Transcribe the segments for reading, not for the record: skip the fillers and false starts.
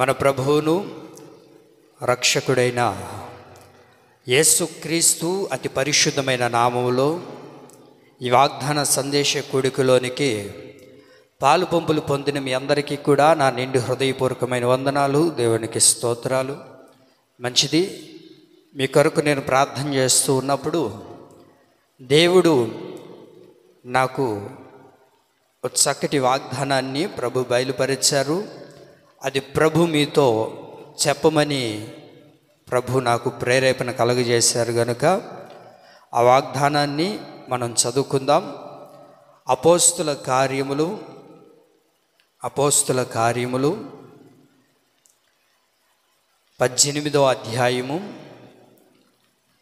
మన ప్రభువును రక్షకుడైన యేసుక్రీస్తు అతి పరిశుద్ధమైన నామములో ఈ వాగ్దాన సందేశ కూడికలోనికి పాలు పంపులు పొందిన మీ అందరికీ కూడా నా నిండు హృదయపూర్వకమైన వందనాలు, దేవునికి స్తోత్రాలు. మంచిది. మీ కొరకు నేను ప్రార్థన చేస్తూ ఉన్నప్పుడు దేవుడు నాకు ఒక చక్కటి వాగ్దానాన్ని ప్రభు బయలుపరిచారు. అది ప్రభు మీతో చెప్పమని ప్రభు నాకు ప్రేరేపణ కలుగజేశారు కనుక ఆ వాగ్దానాన్ని మనం చదువుకుందాం. అపోస్తుల కార్యములు 18వ అధ్యాయము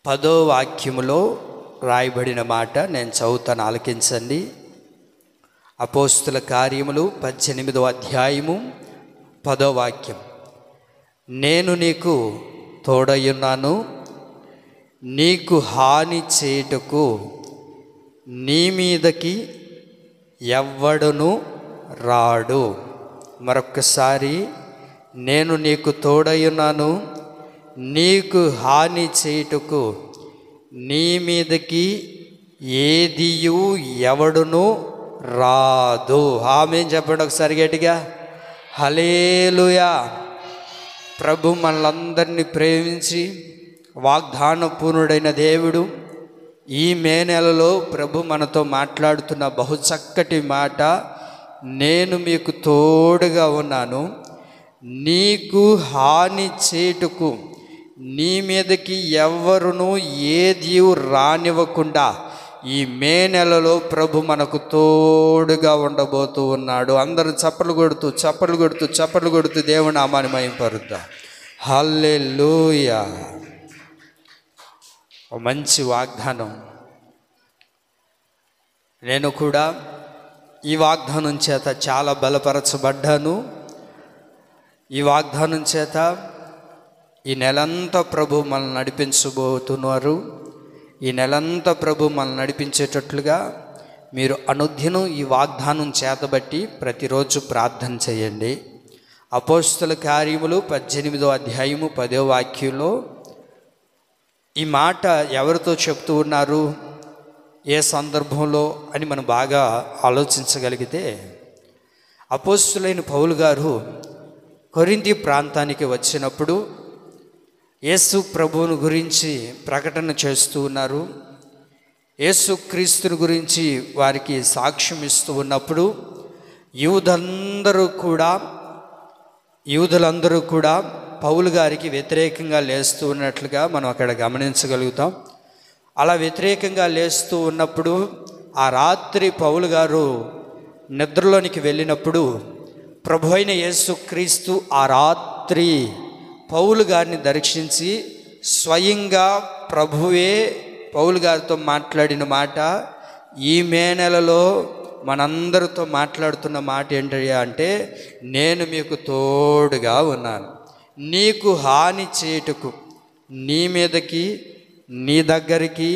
10వ వాక్యములో రాయబడిన మాట నేను చదువుతాను, ఆలకించండి. అపోస్తుల కార్యములు 18వ అధ్యాయము 10వ వాక్యం. నేను నీకు తోడయ్యున్నాను, నీకు హాని చేయుటకు నీ మీదకి ఎవ్వడును రాడు. మరొక్కసారి, నేను నీకు తోడయ్యున్నాను, నీకు హాని చేయుటకు నీ మీదకి ఏదియు ఎవడును రాదు. ఆమేన్ చెప్పండి ఒకసారి గట్టిగా. హల్లెలూయా. ప్రభు మనలందరినీ ప్రేమించి వాగ్దాన పూర్ణుడైన దేవుడు ఈ మే నెలలో ప్రభు మనతో మాట్లాడుతున్న బహు చక్కటి మాట, నేను మీకు తోడుగా ఉన్నాను, నీకు హాని చేయుటకు నీ మీదకి ఎవ్వరును ఏది రానివ్వకుండా ఈ మే నెలలో ప్రభు మనకు తోడుగా ఉండబోతూ ఉన్నాడు. అందరూ చప్పట్లు కొడుతూ దేవుని నామాన్ని మహిమపరుద్దాం. హల్లెలూయా. మంచి వాగ్దానం. నేను కూడా ఈ వాగ్దానం చేత చాలా బలపరచబడ్డాను. ఈ వాగ్దానం చేత ఈ నెలంతా ప్రభు మనల్ని నడిపించబోతున్నారు. ఈ నెలంతా ప్రభు మనల్ని నడిపించేటట్లుగా మీరు అనుదినం ఈ వాగ్దానం చేతబట్టి ప్రతిరోజు ప్రార్థన చేయండి. అపోస్తుల కార్యములు 18వ అధ్యాయము 10వ వాక్యంలో ఈ మాట ఎవరితో చెప్తూ ఉన్నారు, ఏ సందర్భంలో అని మనం బాగా ఆలోచించగలిగితే, అపోస్తులైన పౌలు గారు కొరింథీ ప్రాంతానికి వచ్చినప్పుడు యేసు ప్రభువుని గురించి ప్రకటన చేస్తూ ఉన్నారు. యేసు క్రీస్తుని గురించి వారికి సాక్ష్యం ఇస్తూ ఉన్నప్పుడు యూదులందరూ కూడా పౌలు గారికి వ్యతిరేకంగా లేస్తూ ఉన్నట్లుగా మనం అక్కడ గమనించగలుగుతాం. అలా వ్యతిరేకంగా లేస్తూ ఉన్నప్పుడు ఆ రాత్రి పౌలు గారు నిద్రలోనికి వెళ్ళినప్పుడు ప్రభు అయిన యేసు క్రీస్తు ఆ రాత్రి పౌలు గారిని దర్శించి స్వయంగా ప్రభువే పౌలు గారితో మాట్లాడిన మాట, ఈ మే నెలలో మనందరితో మాట్లాడుతున్న మాట ఏంటయ్యా అంటే, నేను మీకు తోడుగా ఉన్నాను, నీకు హాని చేయుటకు నీ మీదకి నీ దగ్గరికి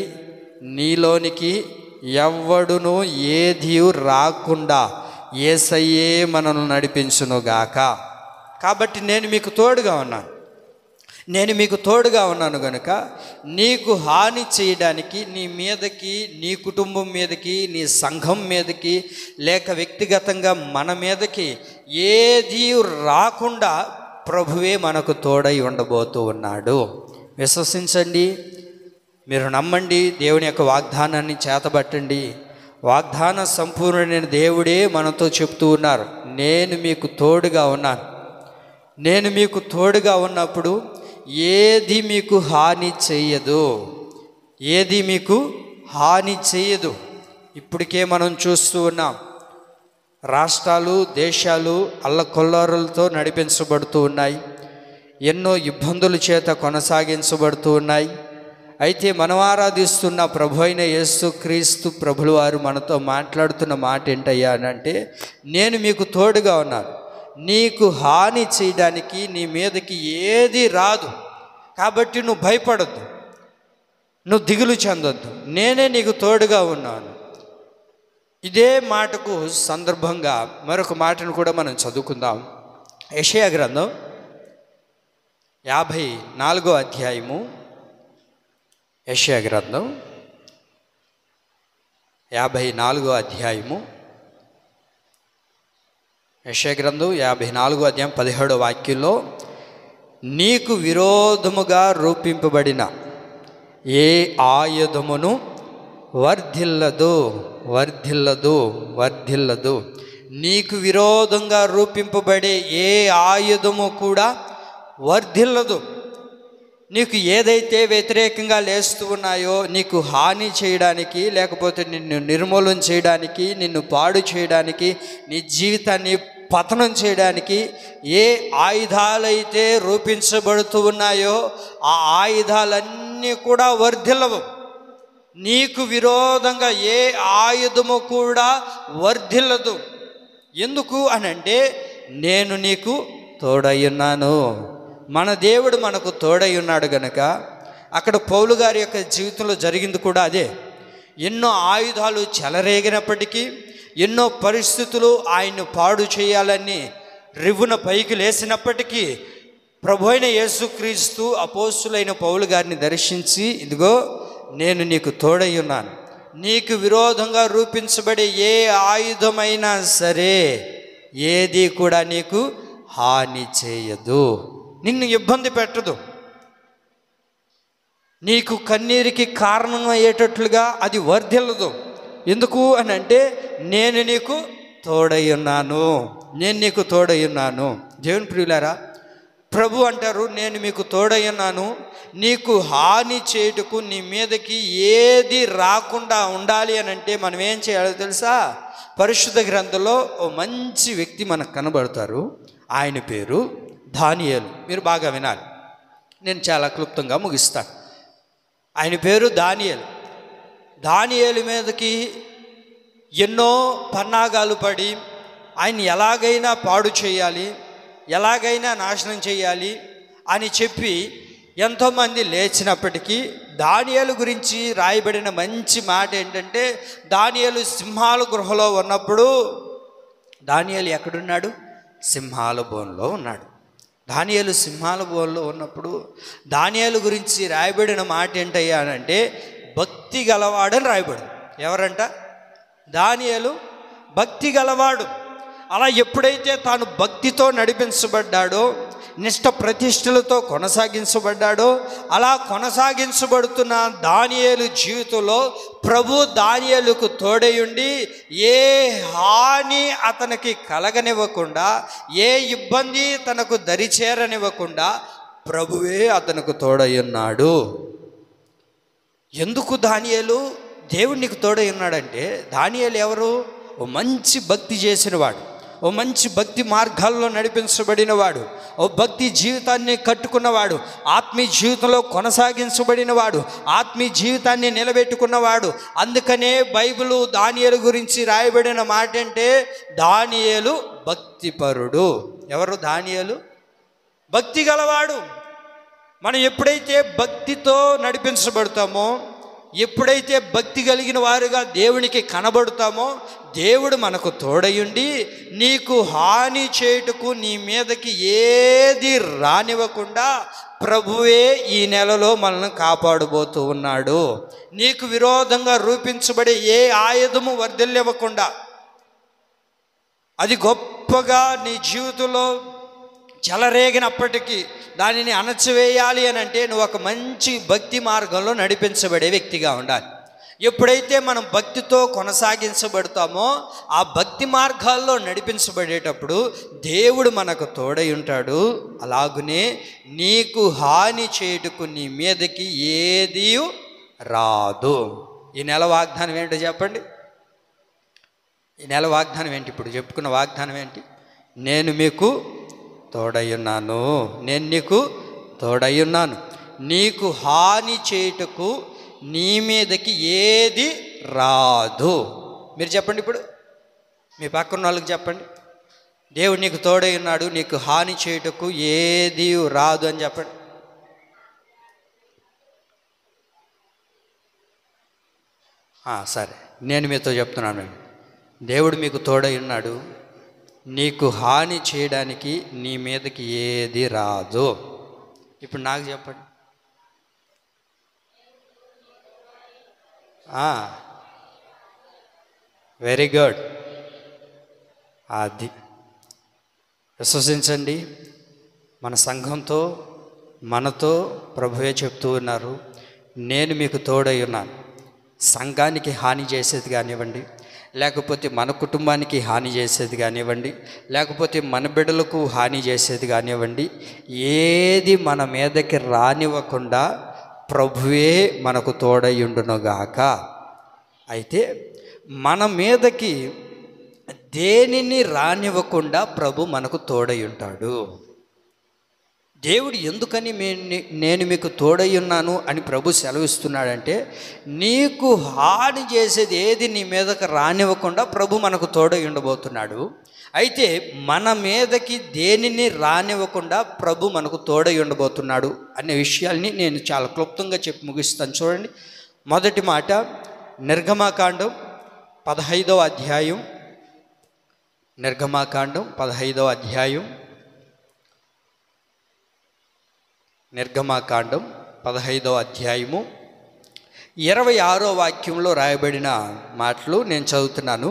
నీలోనికి ఎవ్వడును ఏది రాకుండా యేసయ్యే మనల్ని నడిపించునుగాక. కాబట్టి నేను మీకు తోడుగా ఉన్నాను కనుక నీకు హాని చేయడానికి నీ మీదకి, నీ కుటుంబం మీదకి, నీ సంఘం మీదకి, లేక వ్యక్తిగతంగా మన మీదకి ఏది రాకుండా ప్రభువే మనకు తోడై ఉండబోతూ ఉన్నాడు. విశ్వసించండి, మీరు నమ్మండి, దేవుని యొక్క వాగ్దానాన్ని చేతబట్టండి. వాగ్దాన సంపూర్ణమైన దేవుడే మనతో చెప్తూ ఉన్నారు, నేను మీకు తోడుగా ఉన్నాను. నేను మీకు తోడుగా ఉన్నప్పుడు ఏది మీకు హాని చేయదు. ఇప్పటికే మనం చూస్తూ ఉన్నాం, రాష్ట్రాలు దేశాలు అల్లకొల్లారులతో నడిపించబడుతూ ఉన్నాయి, ఎన్నో ఇబ్బందుల చేత కొనసాగించబడుతూ ఉన్నాయి. అయితే మనం ఆరాధిస్తున్న ప్రభు అయిన యేసు క్రీస్తు ప్రభుల వారు మనతో మాట్లాడుతున్న మాట ఏంటయ్యా అని అంటే, నేను మీకు తోడుగా ఉన్నాను, నీకు హాని చేయడానికి నీ మీదకి ఏది రాదు. కాబట్టి నువ్వు భయపడద్దు, నువ్వు దిగులు చెందొద్దు, నేనే నీకు తోడుగా ఉన్నాను. ఇదే మాటకు సందర్భంగా మరొక మాటను కూడా మనం చదువుకుందాం. యెషయా గ్రంథం 54వ అధ్యాయము యెషయా గ్రంథం 54వ అధ్యాయము యెషయా గ్రంథం 54వ అధ్యాయం 17వ వాక్యంలో, నీకు విరోధముగా రూపింపబడిన ఏ ఆయుధమును వర్ధిల్లదు వర్ధిల్లదు వర్ధిల్లదు. నీకు విరోధంగా రూపింపబడే ఏ ఆయుధము కూడా వర్ధిల్లదు. నీకు ఏదైతే వ్యతిరేకంగా లేస్తూ ఉన్నాయో, నీకు హాని చేయడానికి, లేకపోతే నిన్ను నిర్మూలన చేయడానికి, నిన్ను పాడు చేయడానికి, నీ జీవితాన్ని పతనం చేయడానికి ఏ ఆయుధాలైతే రూపించబడుతూ ఉన్నాయో ఆ ఆయుధాలన్నీ కూడా వర్ధిల్లవు. నీకు విరోధంగా ఏ ఆయుధము కూడా వర్ధిల్లదు. ఎందుకు అనంటే, నేను నీకు తోడయ్యున్నాను. మన దేవుడు మనకు తోడై ఉన్నాడు గనక, అక్కడ పౌలు గారి యొక్క జీవితంలో జరిగింది కూడా అదే. ఎన్నో ఆయుధాలు చెలరేగినప్పటికీ, ఎన్నో పరిస్థితులు ఆయన్ను పాడు చేయాలని రివ్వున పైకి లేసినప్పటికీ, ప్రభు అయిన యేసుక్రీస్తు అపోస్తులైన పౌలు గారిని దర్శించి, ఇదిగో నేను నీకు తోడై ఉన్నాను, నీకు విరోధంగా రూపించబడే ఏ ఆయుధమైనా సరే ఏది కూడా నీకు హాని చేయదు, నిన్ను ఇబ్బంది పెట్టదు, నీకు కన్నీరికి కారణం అయ్యేటట్లుగా అది వర్ధిల్లదు. ఎందుకు అని అంటే, నేను నీకు తోడై ఉన్నాను, నేను నీకు తోడై ఉన్నాను. దేవుని ప్రియులారా, ప్రభు అంటారు, నేను మీకు తోడై ఉన్నాను, నీకు హాని చేయుటకు నీ మీదకి ఏది రాకుండా ఉండాలి అని అంటే మనం ఏం చేయాలో తెలుసా? పరిశుద్ధ గ్రంథంలో ఓ మంచి వ్యక్తి మనకు కనబడతారు. ఆయన పేరు దానియేలు. మీరు బాగా వినాలి, నేను చాలా క్లుప్తంగా ముగిస్తాను. ఆయన పేరు దానియేలు. దానియేలు మీదకి ఎన్నో పన్నాగాలు పడి ఆయన ఎలాగైనా పాడు చేయాలి, ఎలాగైనా నాశనం చేయాలి అని చెప్పి ఎంతోమంది లేచినప్పటికీ, దానియేలు గురించి రాయబడిన మంచి మాట ఏంటంటే, దానియేలు సింహాల గృహలో ఉన్నప్పుడు, దానియేలు ఎక్కడున్నాడు? సింహాల బోన్లో ఉన్నాడు. దానియేలు సింహాల బోన్లో ఉన్నప్పుడు దానియేలు గురించి రాయబడిన మాట ఏంటయ్యా అంటే, భక్తి గలవాడని రాయబడింది. ఎవరంట? దానియేలు భక్తి గలవాడు. అలా ఎప్పుడైతే తాను భక్తితో నడిపించబడ్డాడో, నిష్ఠ ప్రతిష్ఠలతో కొనసాగించబడ్డాడో, అలా కొనసాగించబడుతున్న దానియేలు జీవితంలో ప్రభు దానియేలుకు తోడయుండి ఏ హాని అతనికి కలగనివ్వకుండా, ఏ ఇబ్బంది తనకు దరిచేరనివ్వకుండా ప్రభువే అతనికి తోడయున్నాడు. ఎందుకు దానియేలు దేవుడు నీకు తోడై ఉన్నాడంటే, దానియేలు ఎవరు? ఓ మంచి భక్తి చేసినవాడు, ఓ మంచి భక్తి మార్గాల్లో నడిపించబడినవాడు, ఓ భక్తి జీవితాన్ని కట్టుకున్నవాడు, ఆత్మీయ జీవితంలో కొనసాగించబడినవాడు, ఆత్మీయ జీవితాన్ని నిలబెట్టుకున్నవాడు. అందుకనే బైబిలు దానియేలు గురించి రాయబడిన మాట అంటే, దానియేలు భక్తిపరుడు. ఎవరు దానియేలు? భక్తి గలవాడు. మనం ఎప్పుడైతే భక్తితో నడిపించబడతామో, ఎప్పుడైతే భక్తి కలిగిన వారుగా దేవునికి కనబడుతామో, దేవుడు మనకు తోడయుండి నీకు హాని చేయుటకు నీ మీదకి ఏది రానివ్వకుండా ప్రభువే ఈ నెలలో మనల్ని కాపాడబోతూ ఉన్నాడు. నీకు విరోధంగా రూపించబడే ఏ ఆయుధము వర్ధిల్లివ్వకుండా, అది గొప్పగా నీ జీవితంలో చెలరేగినప్పటికీ దానిని అణచివేయాలి అని అంటే నువ్వు ఒక మంచి భక్తి మార్గంలో నడిపించబడే వ్యక్తిగా ఉండాలి. ఎప్పుడైతే మనం భక్తితో కొనసాగించబడతామో, ఆ భక్తి మార్గాల్లో నడిపించబడేటప్పుడు దేవుడు మనకు తోడై ఉంటాడు. అలాగునే నీకు హాని చేయుటకు నీ మీదకి ఏదీ రాదు. ఈ నెల వాగ్దానం ఏంటో చెప్పండి. ఈ నెల వాగ్దానం ఏంటి? ఇప్పుడు చెప్పుకున్న వాగ్దానం ఏంటి? నేను మీకు తోడయ్యున్నాను, నేను నీకు తోడయ్యున్నాను, నీకు హాని చేయుటకు నీ మీదకి ఏది రాదు. మీరు చెప్పండి, ఇప్పుడు మీ పక్కన వాళ్ళకి చెప్పండి, దేవుడు నీకు తోడై ఉన్నాడు, నీకు హాని చేయుటకు ఏది రాదు అని చెప్పండి. సరే, నేను మీతో చెప్తున్నాను, దేవుడు మీకు తోడై ఉన్నాడు, నీకు హాని చేయడానికి నీ మీదకి ఏది రాదు. ఇప్పుడు నాకు చెప్పండి. Very good. అది విశ్వసించండి. మన సంఘంతో మనతో ప్రభువే చెప్తూ ఉన్నారు, నేను మీకు తోడై ఉన్నాను. సంఘానికి హాని చేసేది కానివ్వండి, లేకపోతే మన కుటుంబానికి హాని చేసేది కానివ్వండి, లేకపోతే మన బిడ్డలకు హాని చేసేది కానివ్వండి, ఏది మన మీదకి రానివ్వకుండా ప్రభువే మనకు తోడై ఉండునుగాక. అయితే మన మీదకి దేనిని రానివ్వకుండా ప్రభు మనకు తోడై ఉంటాడు. దేవుడు ఎందుకని నేను మీకు తోడై ఉన్నాను అని ప్రభు సెలవిస్తున్నాడంటే, నీకు హాని చేసేది ఏది నీ మీదకి రానివ్వకుండా ప్రభు మనకు తోడై ఉండబోతున్నాడు. అయితే మన మీదకి దేనిని రానివ్వకుండా ప్రభు మనకు తోడై ఉండబోతున్నాడు అనే విషయాల్ని నేను చాలా క్లుప్తంగా చెప్పి ముగిస్తాను. చూడండి, మొదటి మాట నిర్గమాకాండం 15వ అధ్యాయం. నిర్గమాకాండం 15వ అధ్యాయం. నిర్గమాకాండం 15వ అధ్యాయము 26వ వాక్యంలో రాయబడిన మాటలు నేను చదువుతున్నాను.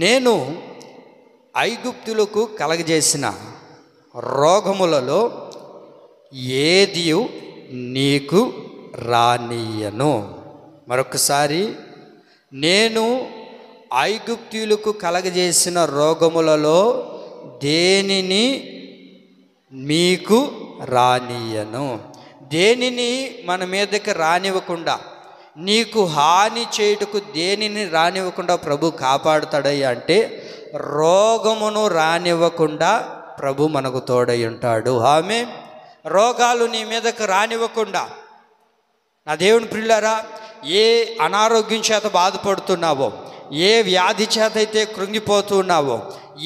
నేను ఐగుప్తులకు కలగజేసిన రోగములలో ఏది నీకు రానియను. మరొకసారి, నేను ఐగుప్తులకు కలగజేసిన రోగములలో దేనిని మీకు రానియను. దేనిని మన మీదకి రానివ్వకుండా, నీకు హాని చేయుటకు దేనిని రానివ్వకుండా ప్రభు కాపాడుతాడయ్యా అంటే, రోగమును రానివ్వకుండా ప్రభు మనకు తోడై ఉంటాడు. ఆమేన్. రోగాలు నీ మీదకి రానివ్వకుండా, నా దేవుని ప్రియులారా, ఏ అనారోగ్యం చేత బాధపడుతున్నావో, ఏ వ్యాధి చేత అయితే కృంగిపోతున్నావో,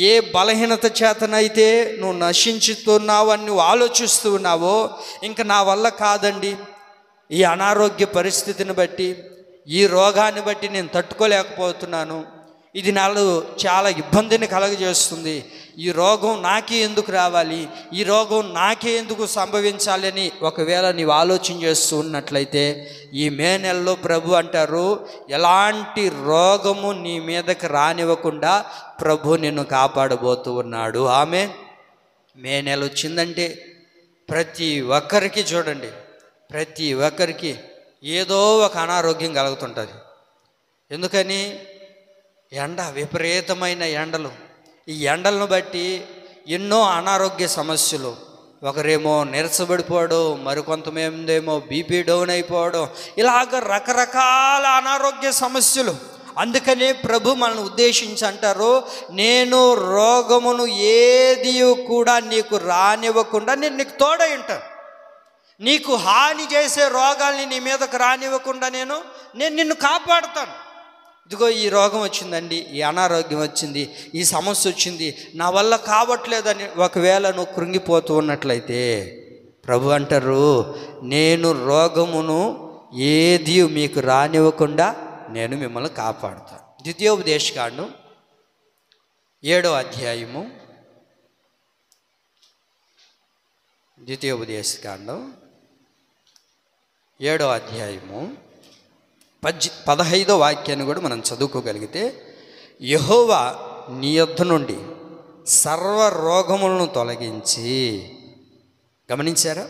ఏ బలహీనత చేతనైతే నువ్వు నశించుతున్నావు అని నువ్వు ఆలోచిస్తూ ఉన్నావో, ఇంకా నా వల్ల కాదండి, ఈ అనారోగ్య పరిస్థితిని బట్టి, ఈ రోగాన్ని బట్టి నేను తట్టుకోలేకపోతున్నాను, ఇది నాలో చాలా ఇబ్బందిని కలగజేస్తుంది, ఈ రోగం నాకే ఎందుకు రావాలి, ఈ రోగం నాకే ఎందుకు సంభవించాలి అని ఒకవేళ నీవు ఆలోచన చేస్తూ ఉన్నట్లయితే, ఈ మే నెలలో ప్రభు అంటారు, ఎలాంటి రోగము నీ మీదకి రానివ్వకుండా ప్రభు నిన్ను కాపాడబోతూ ఉన్నాడు. ఆమె మే నెల వచ్చిందంటే ప్రతి ఒక్కరికి చూడండి, ప్రతి ఒక్కరికి ఏదో ఒక అనారోగ్యం కలుగుతుంటుంది. ఎందుకని? ఎండ, విపరీతమైన ఎండలు. ఈ ఎండలను బట్టి ఎన్నో అనారోగ్య సమస్యలు. ఒకరేమో నీరసపడిపోవడం, మరికొంతమందేమో బీపీ డౌన్ అయిపోవడం, ఇలాగ రకరకాల అనారోగ్య సమస్యలు. అందుకనే ప్రభు మనల్ని ఉద్దేశించి అంటారు, నేను రోగమును ఏది కూడా నీకు రానివ్వకుండా నేను నీకు తోడై ఉంటాను. నీకు హాని చేసే రోగాల్ని నీ మీదకు రానివ్వకుండా నేను నిన్ను కాపాడుతాను. ఇదిగో ఈ రోగం వచ్చిందండి, ఈ అనారోగ్యం వచ్చింది, ఈ సమస్య వచ్చింది, నా వల్ల కావట్లేదని ఒకవేళ నువ్వు కృంగిపోతూ ఉన్నట్లయితే ప్రభు అంటారు, నేను రోగమును ఏది మీకు రానివ్వకుండా నేను మిమ్మల్ని కాపాడుతాను. ద్వితీయోపదేశకాండం 7వ అధ్యాయము. ద్వితీయోపదేశకాండం 7వ అధ్యాయము 15వ వాక్యాన్ని కూడా మనం చదువుకోగలిగితే, యెహోవా నీ యొద్ద నుండి సర్వ రోగములను తొలగించి, గమనించారా?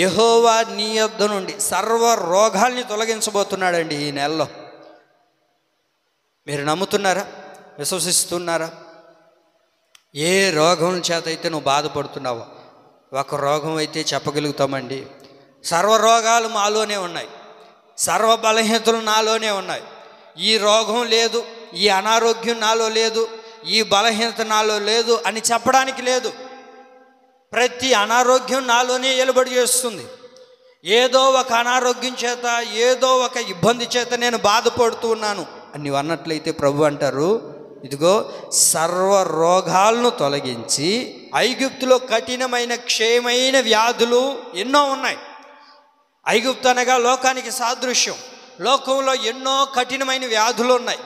యెహోవా నీ యొద్ద నుండి సర్వ రోగాల్ని తొలగించబోతున్నాడండి ఈ నెలలో. మీరు నమ్ముతున్నారా? విశ్వసిస్తున్నారా? ఏ రోగం చేత అయితే నువ్వు బాధపడుతున్నావో, ఒక రోగం అయితే చెప్పగలుగుతామండి, సర్వ రోగాలు మాలోనే ఉన్నాయి, సర్వ బలహీనతలు నాలోనే ఉన్నాయి. ఈ రోగం లేదు, ఈ అనారోగ్యం నాలో లేదు, ఈ బలహీనత నాలో లేదు అని చెప్పడానికి లేదు. ప్రతి అనారోగ్యం నాలోనే ఎలుబడి చేస్తుంది. ఏదో ఒక అనారోగ్యం చేత, ఏదో ఒక ఇబ్బంది చేత నేను బాధపడుతూ ఉన్నాను అని నువ్వు అన్నట్లయితే ప్రభు అంటారు, ఇదిగో సర్వ రోగాలను తొలగించి, ఐగుప్తులో కఠినమైన క్షయమైన వ్యాధులు ఎన్నో ఉన్నాయి. ఐగుప్తు అనగా లోకానికి సాదృశ్యం. లోకంలో ఎన్నో కఠినమైన వ్యాధులు ఉన్నాయి,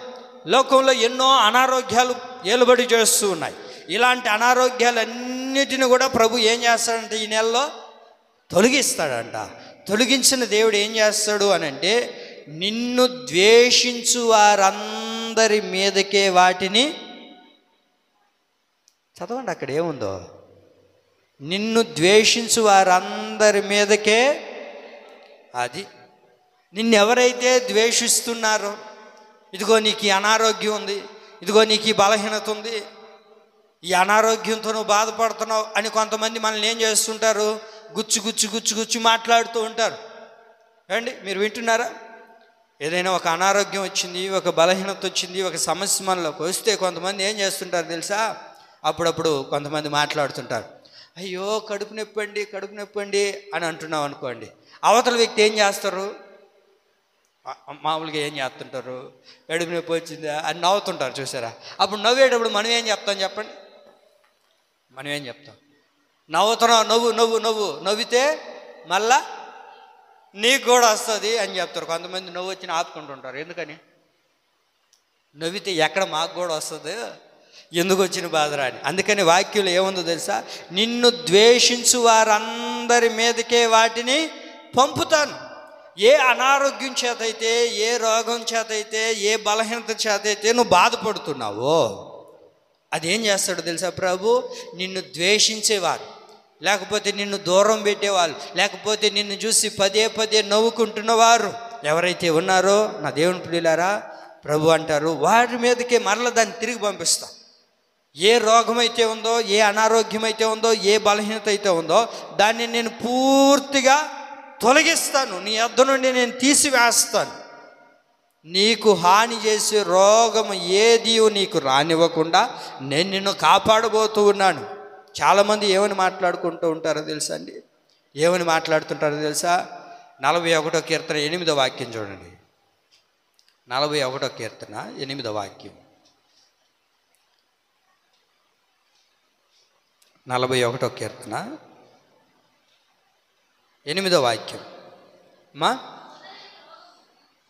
లోకంలో ఎన్నో అనారోగ్యాలు ఏలుబడి చేస్తూ ఉన్నాయి. ఇలాంటి అనారోగ్యాలన్నిటిని కూడా ప్రభు ఏం చేస్తాడంటే ఈ నెలలో తొలగిస్తాడంట. తొలగించిన దేవుడు ఏం చేస్తాడు అని అంటే, నిన్ను ద్వేషించు వారందరి మీదకే వాటిని, చదవండి అక్కడ ఏముందో, నిన్ను ద్వేషించు వారందరి మీదకే. అది నిన్నెవరైతే ద్వేషిస్తున్నారో, ఇదిగో నీకు ఈ అనారోగ్యం ఉంది, ఇదిగో నీకు ఈ బలహీనత ఉంది, ఈ అనారోగ్యంతో నువ్వు బాధపడుతున్నావు అని కొంతమంది మనల్ని ఏం చేస్తుంటారు, గుచ్చు గుచ్చు గుచ్చు గుచ్చు మాట్లాడుతూ ఉంటారు. ఏమండి మీరు వింటున్నారా? ఏదైనా ఒక అనారోగ్యం వచ్చింది, ఒక బలహీనత వచ్చింది, ఒక సమస్య మనలోకి వస్తే కొంతమంది ఏం చేస్తుంటారు తెలుసా? అప్పుడప్పుడు కొంతమంది మాట్లాడుతుంటారు, అయ్యో కడుపు నొప్పండి అని అంటున్నావు అనుకోండి. అవతల వ్యక్తి ఏం చేస్తారు? మామూలుగా ఏం చేస్తుంటారు, కడుపు నొప్పి వచ్చిందా అని నవ్వుతుంటారు, చూసారా? అప్పుడు నవ్వేటప్పుడు మనం ఏం చెప్తాం చెప్పండి? మనం ఏం చెప్తాం? నవ్వుతున్నావు, నవ్వితే మళ్ళా నీకు కూడా వస్తుంది అని చెప్తారు. కొంతమంది నవ్వు వచ్చి ఆపుకుంటుంటారు. ఎందుకని? నవ్వితే ఎక్కడ మాకు కూడా వస్తుంది, ఎందుకు వచ్చిన బాధరా అని. అందుకని వాక్యంలో ఏముందో తెలుసా? నిన్ను ద్వేషించు వారందరి మీదకే వాటిని పంపుతాను. ఏ అనారోగ్యం చేతైతే, ఏ రోగం చేతైతే, ఏ బలహీనత చేతైతే నువ్వు బాధపడుతున్నావో అదేం చేస్తాడో తెలుసా ప్రభు? నిన్ను ద్వేషించేవారు, లేకపోతే నిన్ను దూరం పెట్టేవాళ్ళు, లేకపోతే నిన్ను చూసి పదే పదే నవ్వుకుంటున్నవారు ఎవరైతే ఉన్నారో నా దేవుని ప్రియులారా, ప్రభు అంటారు వారి మీదకే మరల దాన్ని తిరిగి పంపిస్తా. ఏ రోగం అయితే ఉందో, ఏ అనారోగ్యం అయితే ఉందో, ఏ బలహీనత అయితే ఉందో దాన్ని నేను పూర్తిగా తొలగిస్తాను, నీ యొద్ద నుండి నేను తీసివేస్తాను. నీకు హాని చేసే రోగం ఏది నీకు రానివ్వకుండా నేను నిన్ను కాపాడబోతూ ఉన్నాను. చాలామంది ఏమని మాట్లాడుకుంటూ ఉంటారో తెలుసా అండి? ఏమని మాట్లాడుతుంటారో తెలుసా? 41వ కీర్తన 8వ వాక్యం చూడండి. 41వ కీర్తన 8వ వాక్యం. 41వ కీర్తన 8వ వాక్యం.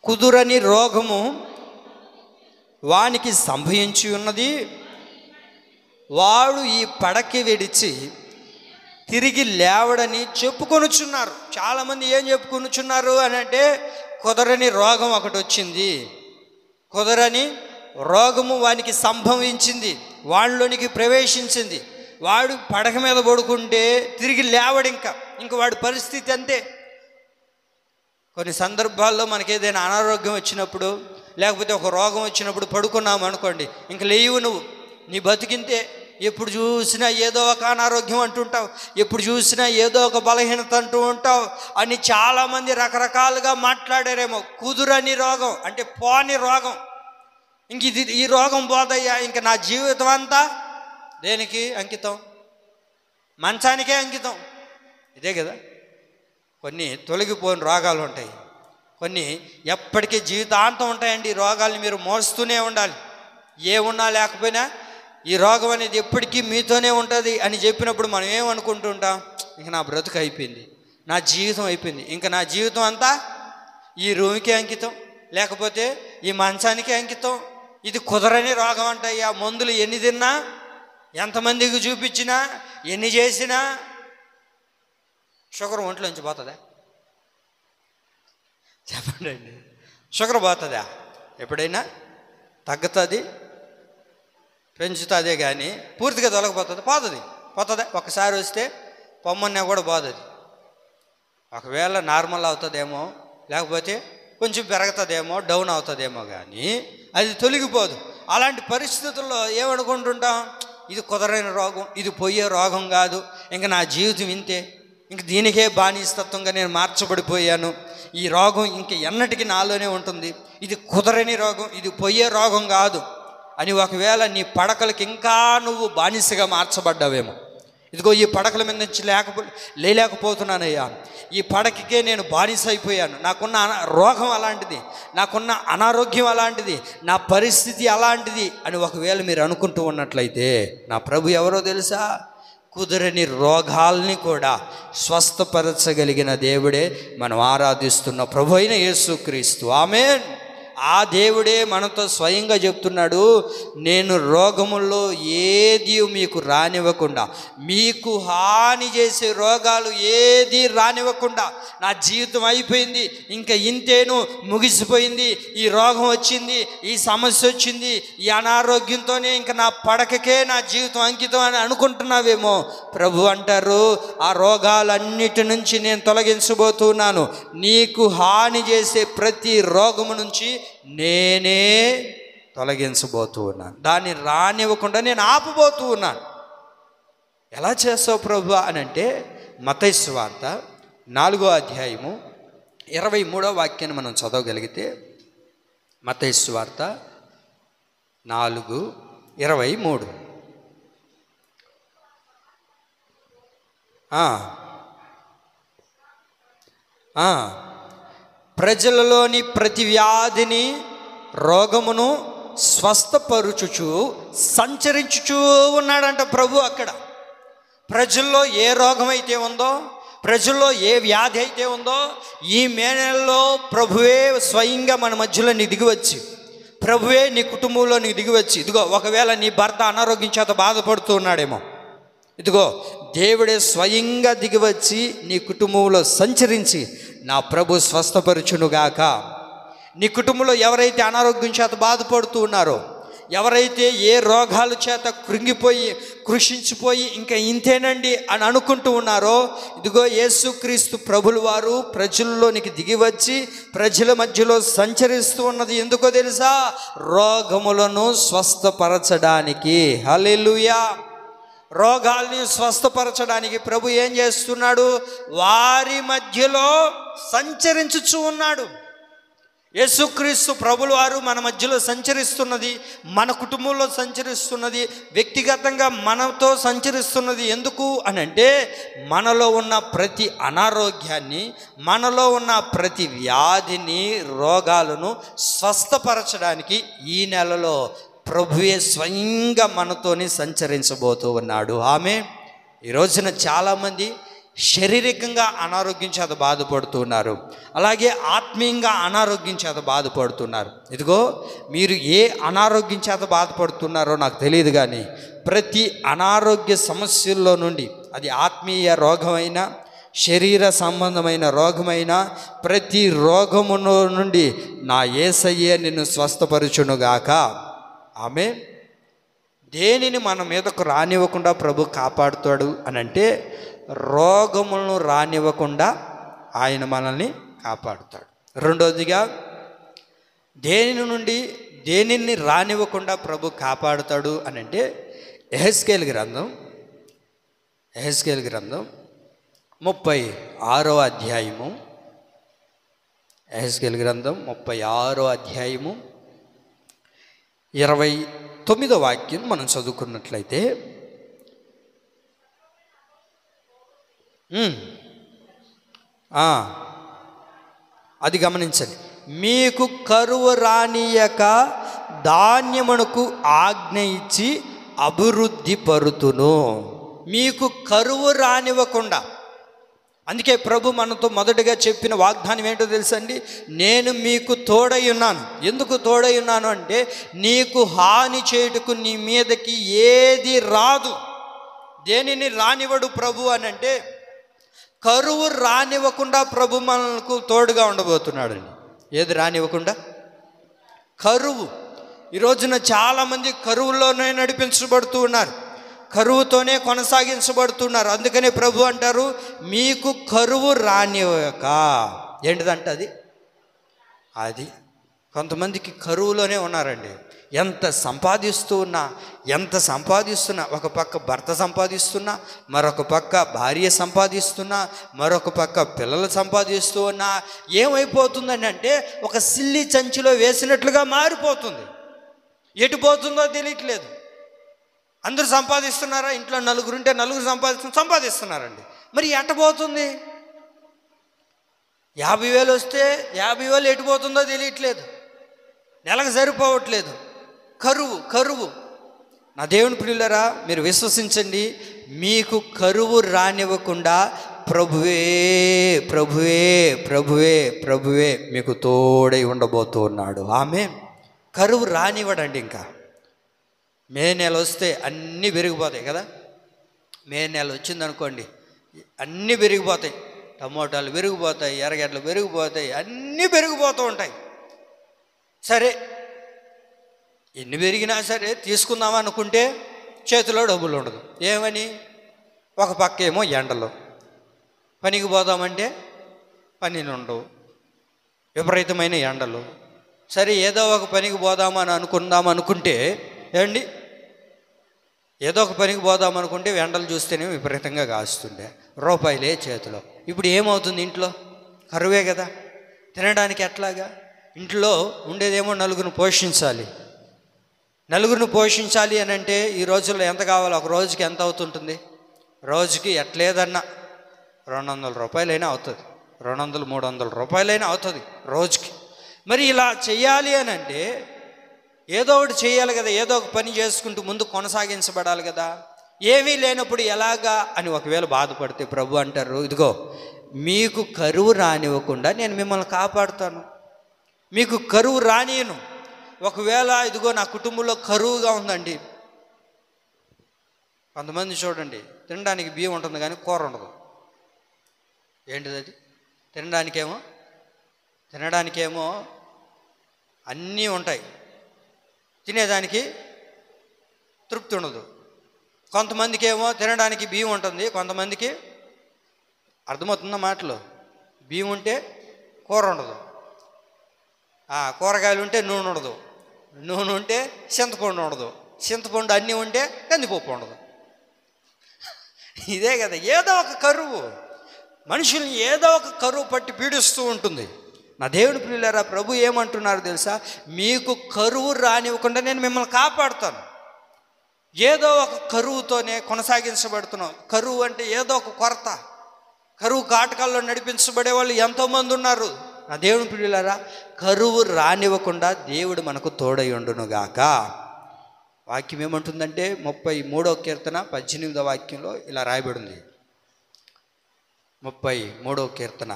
కుదురని రోగము వానికి సంభవించి ఉన్నది, వాడు ఈ పడకి విడిచి తిరిగి లేవడని చెప్పుకొనుచున్నారు. చాలామంది ఏం చెప్పుకొనుచున్నారు అని అంటే, కుదరని రోగం ఒకటి వచ్చింది, కుదరని రోగము వానికి సంభవించింది, వాళ్ళలోనికి ప్రవేశించింది, వాడు పడక మీద పడుకుంటే తిరిగి లేవడు, ఇంకా వాడి పరిస్థితి అంతే. కొన్ని సందర్భాల్లో మనకి ఏదైనా అనారోగ్యం వచ్చినప్పుడు, లేకపోతే ఒక రోగం వచ్చినప్పుడు పడుకున్నాము అనుకోండి, ఇంక లేవు, నువ్వు నీ బతికింతే. ఎప్పుడు చూసినా ఏదో ఒక అనారోగ్యం అంటుంటావు, ఎప్పుడు చూసినా ఏదో ఒక బలహీనత అంటూ ఉంటావు అని చాలామంది రకరకాలుగా మాట్లాడారేమో. కుదురని రోగం అంటే పోని రోగం, ఇంక ఈ రోగం పోదయ్యా, ఇంక నా జీవితం అంతా దేనికి అంకితం? మంచానికే అంకితం. ఇదే కదా. కొన్ని తొలగిపోయిన రోగాలు ఉంటాయి, కొన్ని ఎప్పటికీ జీవితాంతం ఉంటాయండి. ఈ రోగాల్ని మీరు మోస్తూనే ఉండాలి. ఏమున్నా లేకపోయినా ఈ రోగం అనేది ఎప్పటికీ మీతోనే ఉంటుంది అని చెప్పినప్పుడు మనం ఏమనుకుంటుంటాం? ఇంక నా బ్రతుకు అయిపోయింది, నా జీవితం అయిపోయింది, ఇంకా నా జీవితం అంతా ఈ రూమ్కే అంకితం, లేకపోతే ఈ మంచానికే అంకితం. ఇది కుదరని రోగం అంటయ్యా. మందులు ఎన్ని తిన్నా, ఎంతమందికి చూపించినా, ఎన్ని చేసినా షుగర్ ఒంట్లోంచి పోతుందా? చెప్పండి అండి. షుగర్ పోతుందా? ఎప్పుడైనా తగ్గుతుంది, పెంచుతుందే కానీ పూర్తిగా తొలగిపోతుంది? పోతుందా? ఒకసారి వస్తే పొమ్మన్నా కూడా పోతుంది. ఒకవేళ నార్మల్ అవుతుందేమో, లేకపోతే కొంచెం పెరుగుతుందేమో, డౌన్ అవుతుందేమో, కానీ అది తొలగిపోదు. అలాంటి పరిస్థితుల్లో ఏమనుకుంటుంటాం? ఇది కుదరైన రోగం, ఇది పోయే రోగం కాదు, ఇంక నా జీవితం ఇంతే, ఇంక దీనికే బానిసత్వంగా నేను మార్చబడిపోయాను, ఈ రోగం ఇంక ఎన్నటికీ నాలోనే ఉంటుంది, ఇది కుదరని రోగం, ఇది పోయే రోగం కాదు అని ఒకవేళ నీ పడకలకి ఇంకా నువ్వు బానిసగా మార్చబడ్డావేమో. ఇదిగో ఈ పడకల మీద నుంచి లేలేకపోతున్నానయ్యా, ఈ పడకకే నేను బానిస అయిపోయాను, నాకున్న రోగం అలాంటిది, నాకున్న అనారోగ్యం అలాంటిది, నా పరిస్థితి అలాంటిది అని ఒకవేళ మీరు అనుకుంటూ ఉన్నట్లయితే, నా ప్రభు ఎవరో తెలుసా? కుదరని రోగాల్ని కూడా స్వస్థపరచగలిగిన దేవుడే మనం ఆరాధిస్తున్న ప్రభు అయిన యేసుక్రీస్తు. ఆమేన్. ఆ దేవుడే మనతో స్వయంగా చెప్తున్నాడు, నేను రోగముల్లో ఏది మీకు రానివ్వకుండా, మీకు హాని చేసే రోగాలు ఏది రానివ్వకుండా, నా జీవితం అయిపోయింది, ఇంకా ఇంతేను, ముగిసిపోయింది, ఈ రోగం వచ్చింది, ఈ సమస్య వచ్చింది, ఈ అనారోగ్యంతోనే ఇంకా నా పడకకే నా జీవితం అంకితం అని అనుకుంటున్నావేమో. ప్రభు అంటారు, ఆ రోగాలన్నిటి నుంచి నేను తొలగించబోతున్నాను. నీకు హాని చేసే ప్రతి రోగము నుంచి నేనే తొలగించబోతూ ఉన్నాను. దాన్ని రానివ్వకుండా నేను ఆపబోతూ ఉన్నాను. ఎలా చేస్తావు ప్రభు అని అంటే, మత్తయి సువార్త 4వ అధ్యాయము 23వ వాక్యాన్ని మనం చదవగలిగితే, మత్తయి సువార్త 4:23. ప్రజలలోని ప్రతి వ్యాధిని, రోగమును స్వస్థపరుచుచు సంచరించుచూ ఉన్నాడంట ప్రభు. అక్కడ ప్రజల్లో ఏ రోగం అయితే ఉందో, ప్రజల్లో ఏ వ్యాధి అయితే ఉందో, ఈ మే నెలలో ప్రభువే స్వయంగా మన మధ్యలో నీ దిగివచ్చి, ప్రభువే నీ కుటుంబంలో నీకు దిగివచ్చి, ఇదిగో ఒకవేళ నీ భర్త అనారోగ్యం చేత బాధపడుతూ ఉన్నాడేమో, ఇదిగో దేవుడే స్వయంగా దిగివచ్చి నీ కుటుంబంలో సంచరించి నా ప్రభు స్వస్థపరచునుగాక. నీ కుటుంబంలో ఎవరైతే అనారోగ్యం చేత బాధపడుతూ ఉన్నారో, ఎవరైతే ఏ రోగాల చేత కృంగిపోయి కృషించిపోయి ఇంకా ఇంతేనండి అని అనుకుంటూ ఉన్నారో, ఇదిగో యేసుక్రీస్తు ప్రభులు వారు ప్రజల్లోనికి దిగివచ్చి ప్రజల మధ్యలో సంచరిస్తూ ఉన్నది ఎందుకో తెలుసా? రోగములను స్వస్థపరచడానికి. హల్లెలూయా. రోగాల్ని స్వస్థపరచడానికి ప్రభు ఏం చేస్తున్నాడు? వారి మధ్యలో సంచరించుచూ ఉన్నాడు. యేసుక్రీస్తు ప్రభుల వారు మన మధ్యలో సంచరిస్తున్నది, మన కుటుంబంలో సంచరిస్తున్నది, వ్యక్తిగతంగా మనతో సంచరిస్తున్నది. ఎందుకు అని అంటే, మనలో ఉన్న ప్రతి అనారోగ్యాన్ని, మనలో ఉన్న ప్రతి వ్యాధిని, రోగాలను స్వస్థపరచడానికి ఈ నెలలో ప్రభువే స్వయంగా మనతోని సంచరించబోతూ ఉన్నాడు. ఆమె ఈ రోజున చాలామంది శారీరకంగా అనారోగ్యం చేత బాధపడుతున్నారు, అలాగే ఆత్మీయంగా అనారోగ్యం చేత బాధపడుతున్నారు. ఇదిగో మీరు ఏ అనారోగ్యం చేత బాధపడుతున్నారో నాకు తెలియదు, కానీ ప్రతి అనారోగ్య సమస్యల్లో నుండి, అది ఆత్మీయ రోగమైనా శరీర సంబంధమైన రోగమైనా, ప్రతి రోగమును నుండి నా యేసయ్యే నిన్ను స్వస్థపరచునుగాక. ఆమె దేనిని మన మీదకు రానివ్వకుండా ప్రభు కాపాడుతాడు అని అంటే, రోగములను రానివ్వకుండా ఆయన మనల్ని కాపాడుతాడు. రెండోదిగా, దేనిని రానివ్వకుండా ప్రభు కాపాడుతాడు అని అంటే, యెహెజ్కేలు గ్రంథం 36వ అధ్యాయము, యెహెజ్కేలు గ్రంథం 36వ అధ్యాయము 29వ వాక్యం మనం చదువుకున్నట్లయితే, అది గమనించండి. మీకు కరువు రానియక ధాన్యమునకు ఆజ్ఞ ఇచ్చి అభివృద్ధి పరుతును. మీకు కరువు రానివ్వకుండా. అందుకే ప్రభు మనతో మొదటగా చెప్పిన వాగ్దానం ఏంటో తెలుసండి? నేను మీకు తోడై ఉన్నాను. ఎందుకు తోడై ఉన్నాను అంటే, నీకు హాని చేయుటకు నీ మీదకి ఏది రాదు. దేనిని రానివ్వడు ప్రభు అని అంటే, కరువు రానివ్వకుండా ప్రభు మనకు తోడుగా ఉండబోతున్నాడు అండి. ఏది రానివ్వకుండా? కరువు. ఈ రోజున చాలామంది కరువులోనే నడిపించబడుతూ ఉన్నారు, కరువుతోనే కొనసాగించబడుతున్నారు. అందుకనే ప్రభు అంటారు, మీకు కరువు రానివ్వక. ఏంటిదంట అది కొంతమందికి కరువులోనే ఉన్నారండి. ఎంత సంపాదిస్తున్నా, ఒక పక్క భర్త సంపాదిస్తున్నా, మరొక పక్క భార్య సంపాదిస్తున్నా, మరొక పక్క పిల్లలు సంపాదిస్తూ ఉన్నా, ఏమైపోతుందని అంటే ఒక సిల్లి సంచిలో వేసినట్లుగా మారిపోతుంది. ఎటు పోతుందో తెలియట్లేదు. అందరూ సంపాదిస్తున్నారా? ఇంట్లో నలుగురుంటే నలుగురు సంపాదిస్తున్నారండి. మరి ఎట్ట పోతుంది? 50,000 వస్తే 50,000 ఎటు పోతుందో తెలియట్లేదు, నెలకు సరిపోవట్లేదు. కరువు. నా దేవుని ప్రియులారా, మీరు విశ్వసించండి, మీకు కరువు రానివ్వకుండా ప్రభువే ప్రభువే ప్రభువే ప్రభువే మీకు తోడై ఉండబోతూ ఉన్నాడు. ఆమేన్. కరువు రానివ్వడండి. ఇంకా మే నెల వస్తే అన్నీ పెరిగిపోతాయి కదా. మే నెల వచ్చిందనుకోండి అన్నీ పెరిగిపోతాయి. టమోటాలు పెరిగిపోతాయి, ఎర్రగడ్డలు పెరిగిపోతాయి, అన్నీ పెరిగిపోతూ ఉంటాయి. సరే ఎన్ని పెరిగినా సరే తీసుకుందాం అనుకుంటే చేతిలో డబ్బులు ఉండదు. ఏమని? ఒక పక్క ఏమో ఎండలు, పనికి పోదామంటే పనులు ఉండవు, విపరీతమైన ఎండలు. సరే ఏదో ఒక పనికి పోదామని అనుకుంటే ఏమండి, ఏదో ఒక పనికి పోదాం అనుకుంటే ఎండలు చూస్తేనే విపరీతంగా కాస్తుండే, రూపాయలే చేతిలో. ఇప్పుడు ఏమవుతుంది? ఇంట్లో కరువే కదా. తినడానికి ఎట్లాగా? ఇంట్లో ఉండేదేమో నలుగురిని పోషించాలి. నలుగురిని పోషించాలి అని అంటే ఈ రోజుల్లో ఎంత కావాలి? ఒక రోజుకి ఎంత అవుతుంటుంది? రోజుకి ఎట్లేదన్నా 200 రూపాయలైనా అవుతుంది, 200 300 రూపాయలైనా అవుతుంది రోజుకి. మరి ఇలా చెయ్యాలి అని అంటే ఏదో ఒకటి చేయాలి కదా, ఏదో ఒక పని చేసుకుంటూ ముందు కొనసాగించబడాలి కదా. ఏమీ లేనప్పుడు ఎలాగా అని ఒకవేళ బాధపడితే ప్రభు అంటారు, ఇదిగో మీకు కరువు రానివ్వకుండా నేను మిమ్మల్ని కాపాడుతాను, మీకు కరువు రానియను. ఒకవేళ ఇదిగో నా కుటుంబంలో కరువుగా ఉందండి. కొంతమంది చూడండి, తినడానికి బియ్యం ఉంటుంది కానీ కూర ఉండదు. ఏంటిది అది? తినడానికేమో అన్నీ ఉంటాయి, తినేదానికి తృప్తి ఉండదు. కొంతమందికి ఏమో తినడానికి బియ్యం ఉంటుంది, కొంతమందికి అర్థమవుతున్న మాటలు, బియ్యం ఉంటే కూర ఉండదు, కూరగాయలు ఉంటే నూనె ఉండదు, నూనె ఉంటే చింతపండు ఉండదు, చింతపండు అన్నీ ఉంటే కందిపప్పు ఉండదు. ఇదే కదా, ఏదో ఒక కరువు మనుషుల్ని ఏదో ఒక కరువు పట్టి పీడిస్తూ ఉంటుంది. నా దేవుని ప్రియులారా, ప్రభు ఏమంటున్నారు తెలుసా? మీకు కరువు రానివ్వకుండా నేను మిమ్మల్ని కాపాడుతాను. ఏదో ఒక కరువుతోనే కొనసాగించబడుతున్నాం. కరువు అంటే ఏదో ఒక కొరత, కరువు కాటకాల్లో నడిపించబడే వాళ్ళు ఎంతోమంది ఉన్నారు. నా దేవుని ప్రియులారా, కరువు రానివ్వకుండా దేవుడు మనకు తోడై ఉండునుగాక. వాక్యం ఏమంటుందంటే 33వ కీర్తన 18వ వాక్యంలో ఇలా రాయబడింది. 33వ కీర్తన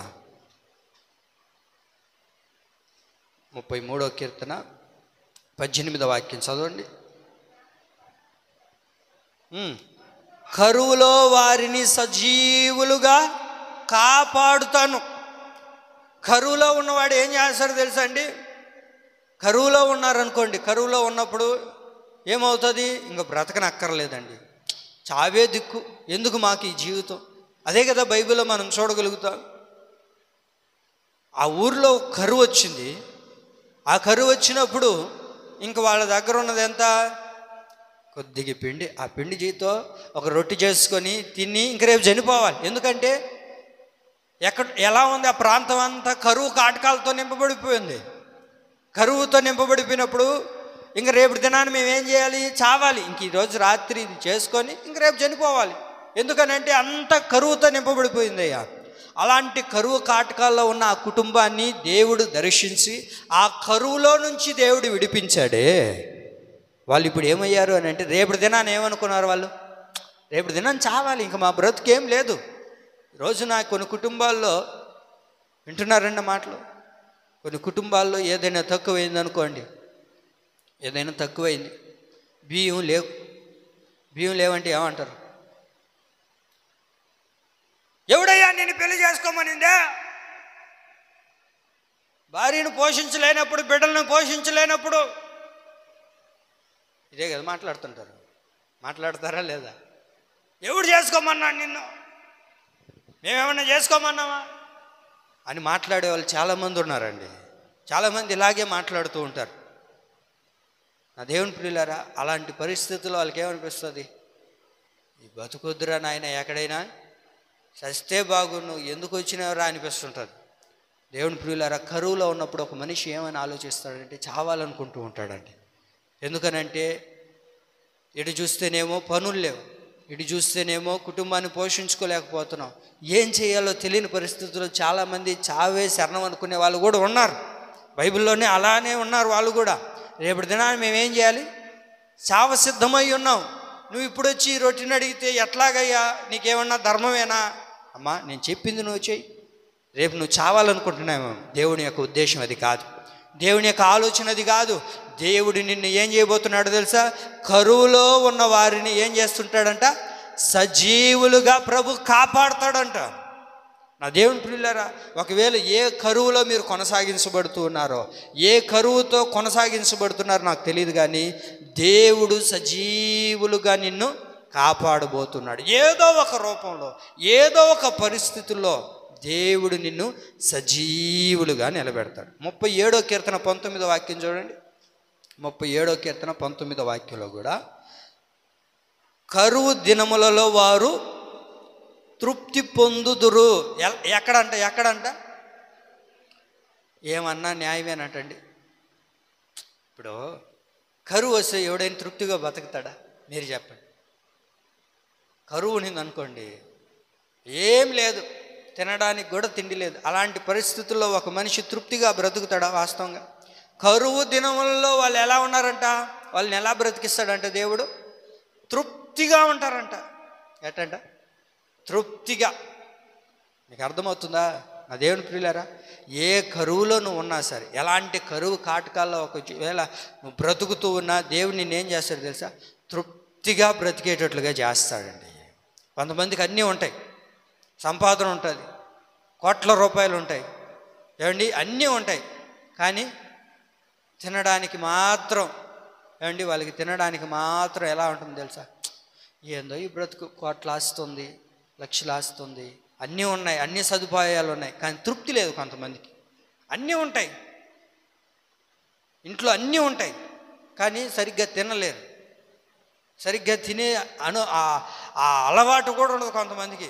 18వ వాక్యం చదవండి. కరువులో వారిని సజీవులుగా కాపాడుతాను. కరువులో ఉన్నవాడు ఏం చేస్తాడు తెలుసా అండి? కరువులో ఉన్నారనుకోండి, కరువులో ఉన్నప్పుడు ఏమవుతుంది? ఇంకా బ్రతకనక్కర్లేదండి, చావే దిక్కు, ఎందుకు మాకు ఈ జీవితం? అదే కదా బైబిల్లో మనం చూడగలుగుతాం. ఆ ఊరిలో కరువు వచ్చింది. ఆ కరువు వచ్చినప్పుడు ఇంక వాళ్ళ దగ్గర ఉన్నది ఎంత? కొద్దిగా పిండి. ఆ పిండి జీతో ఒక రొట్టె చేసుకొని తిని ఇంక రేపు చనిపోవాలి. ఎందుకంటే ఎలా ఉంది ఆ ప్రాంతం అంతా? కరువు కాటకాలతో నింపబడిపోయింది. కరువుతో నింపబడిపోయినప్పుడు ఇంక రేపు దినాన్ని మేము ఏం చేయాలి? చావాలి. ఇంక ఈరోజు రాత్రి ఇది చేసుకొని ఇంక రేపు చనిపోవాలి. ఎందుకనంటే అంత కరువుతో నింపబడిపోయింది అయ్యా. అలాంటి కరువు కాటకాల్లో ఉన్న ఆ కుటుంబాన్ని దేవుడు దర్శించి ఆ కరువులో నుంచి దేవుడు విడిపించాడే. వాళ్ళు ఇప్పుడు ఏమయ్యారు అని అంటే, రేపటి దినాన్ని ఏమనుకున్నారు వాళ్ళు? రేపటి దినాన్ని చావాలి, ఇంకా మా బ్రతుకేం లేదు. ఈరోజు నా కొన్ని కుటుంబాల్లో వింటున్నారన్న మాటలు, కొన్ని కుటుంబాల్లో ఏదైనా తక్కువైంది అనుకోండి, ఏదైనా తక్కువైంది, బియ్యం లేవంటే ఏమంటారు? ఎవడయ్యా నేను పెళ్లి చేసుకోమనిందే? భార్యను పోషించలేనప్పుడు, బిడ్డలను పోషించలేనప్పుడు ఇదే కదా మాట్లాడుతుంటారు. మాట్లాడతారా లేదా? ఎవడు చేసుకోమన్నాడు నిన్ను? మేమేమన్నా చేసుకోమన్నావా అని మాట్లాడే వాళ్ళు చాలామంది ఉన్నారండి. చాలామంది ఇలాగే మాట్లాడుతూ ఉంటారు. నా దేవుని ప్రియులారా, అలాంటి పరిస్థితుల్లో వాళ్ళకి ఏమనిపిస్తుంది? ఈ బతుకొద్దురా నాయన, ఎక్కడైనా చస్తే బాగున్ను, ఎందుకు వచ్చినావరా అనిపిస్తుంటుంది. దేవుని ప్రియులారా, కరువులో ఉన్నప్పుడు ఒక మనిషి ఏమని ఆలోచిస్తాడంటే చావాలనుకుంటూ ఉంటాడండి. ఎందుకనంటే ఇటు చూస్తేనేమో పనులు లేవు, ఇటు చూస్తేనేమో కుటుంబాన్ని పోషించుకోలేకపోతున్నాం. ఏం చేయాలో తెలియని పరిస్థితుల్లో చాలామంది చావే శరణం అనుకునే వాళ్ళు కూడా ఉన్నారు. బైబిల్లోనే అలానే ఉన్నారు వాళ్ళు కూడా. రేపటి దినాన్ని మేమేం చేయాలి? చావ సిద్ధమై ఉన్నాం. నువ్వు ఇప్పుడు వచ్చి రొట్టెని అడిగితే ఎట్లాగయ్యా, నీకేమన్నా ధర్మమేనా? అమ్మా నేను చెప్పింది నువ్వు చెయ్యి, రేపు నువ్వు చావాలనుకుంటున్నావు. దేవుని యొక్క ఉద్దేశం అది కాదు, దేవుని యొక్క ఆలోచన అది కాదు. దేవుడు నిన్ను ఏం చేయబోతున్నాడో తెలుసా? కరువులో ఉన్న వారిని ఏం చేస్తుంటాడంట? సజీవులుగా ప్రభు కాపాడుతాడంట. నా దేవుని ప్రియులారా, ఒకవేళ ఏ కరువులో మీరు కొనసాగించబడుతూ ఉన్నారో, ఏ కరువుతో కొనసాగించబడుతున్నారో నాకు తెలియదు, కానీ దేవుడు సజీవులుగా నిన్ను కాపాడబోతున్నాడు. ఏదో ఒక రూపంలో, ఏదో ఒక పరిస్థితుల్లో దేవుడు నిన్ను సజీవులుగా నిలబెడతాడు. 37వ కీర్తన 19వ వాక్యం చూడండి. 37వ కీర్తన 19వ వాక్యంలో కూడా కరువు దినములలో వారు తృప్తి పొందుదురు. ఎక్కడంట ఏమన్నా న్యాయమేనటండి. ఇప్పుడు కరువు వస్తే ఎవడైనా తృప్తిగా బతుకుతాడా? మీరు చెప్పండి. కరువు ఉన్నింది అనుకోండి, ఏం లేదు, తినడానికి కూడా తిండి లేదు. అలాంటి పరిస్థితుల్లో ఒక మనిషి తృప్తిగా బ్రతుకుతాడా? వాస్తవంగా కరువు దినములలో వాళ్ళు ఎలా ఉన్నారంట? వాళ్ళని ఎలా బ్రతికిస్తాడంట దేవుడు? తృప్తిగా ఉంటారంట. ఎట్టంట? తృప్తిగా. మీకు అర్థమవుతుందా నా దేవుని ప్రియులారా? ఏ కరువులో నువ్వు ఉన్నా సరే, ఎలాంటి కరువు కాటకాల్లో ఒకవేళ నువ్వు బ్రతుకుతూ ఉన్నా, దేవుడు నిన్ను ఏం చేస్తాడు తెలుసా? తృప్తిగా బ్రతికేటట్లుగా చేస్తాడండి. కొంతమందికి అన్నీ ఉంటాయి, సంపాదన ఉంటుంది, కోట్ల రూపాయలు ఉంటాయి, ఏమండి అన్నీ ఉంటాయి, కానీ తినడానికి మాత్రం ఏమండి వాళ్ళకి తినడానికి మాత్రం ఎలా ఉంటుంది తెలుసా? ఏందో ఈ బ్రతుకు, కోట్ల ఆస్తుంది, లక్షలు ఆస్తుంది, అన్నీ ఉన్నాయి, అన్ని సదుపాయాలు ఉన్నాయి, కానీ తృప్తి లేదు. కొంతమందికి అన్నీ ఉంటాయి, ఇంట్లో అన్నీ ఉంటాయి, కానీ సరిగ్గా తినలేరు. సరిగ్గా తినే ఆ అలవాటు కూడా ఉండదు కొంతమందికి,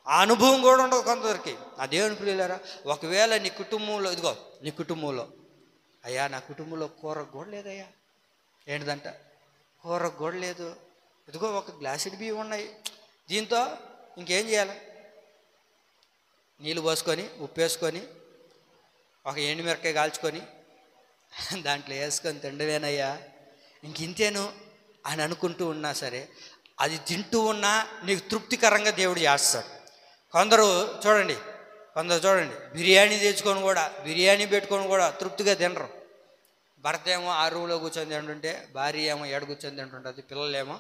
ఆ అనుభవం కూడా ఉండదు కొంతవరకు. ఆ దేవుని ప్రియులారా, ఒకవేళ నీ కుటుంబంలో, ఇదిగో నీ కుటుంబంలో, అయ్యా నా కుటుంబంలో కూర కూడా లేదయ్యా, ఏంటిదంట? కూర కూడా లేదు, ఇదిగో ఒక గ్లాసుడి బియ్యం ఉన్నాయి, దీంతో ఇంకేం చేయాలి? నీళ్ళు పోసుకొని, ఉప్పు వేసుకొని, ఒక ఎండుమిరకాయ కాల్చుకొని దాంట్లో వేసుకొని తిండవేనయ్యా, ఇంకేను అని అనుకుంటూ ఉన్నా సరే, అది తింటూ ఉన్నా నీకు తృప్తికరంగా దేవుడు చేస్తాడు. కొందరు చూడండి బిర్యానీ తెచ్చుకొని కూడా, బిర్యానీ పెట్టుకొని కూడా తృప్తిగా తినరు. భర్త ఏమో ఆ రూమ్లో కూర్చొని తింటుంటే, భార్య ఏమో ఎక్కడ కూర్చొని తింటుంటుంది, పిల్లలేమో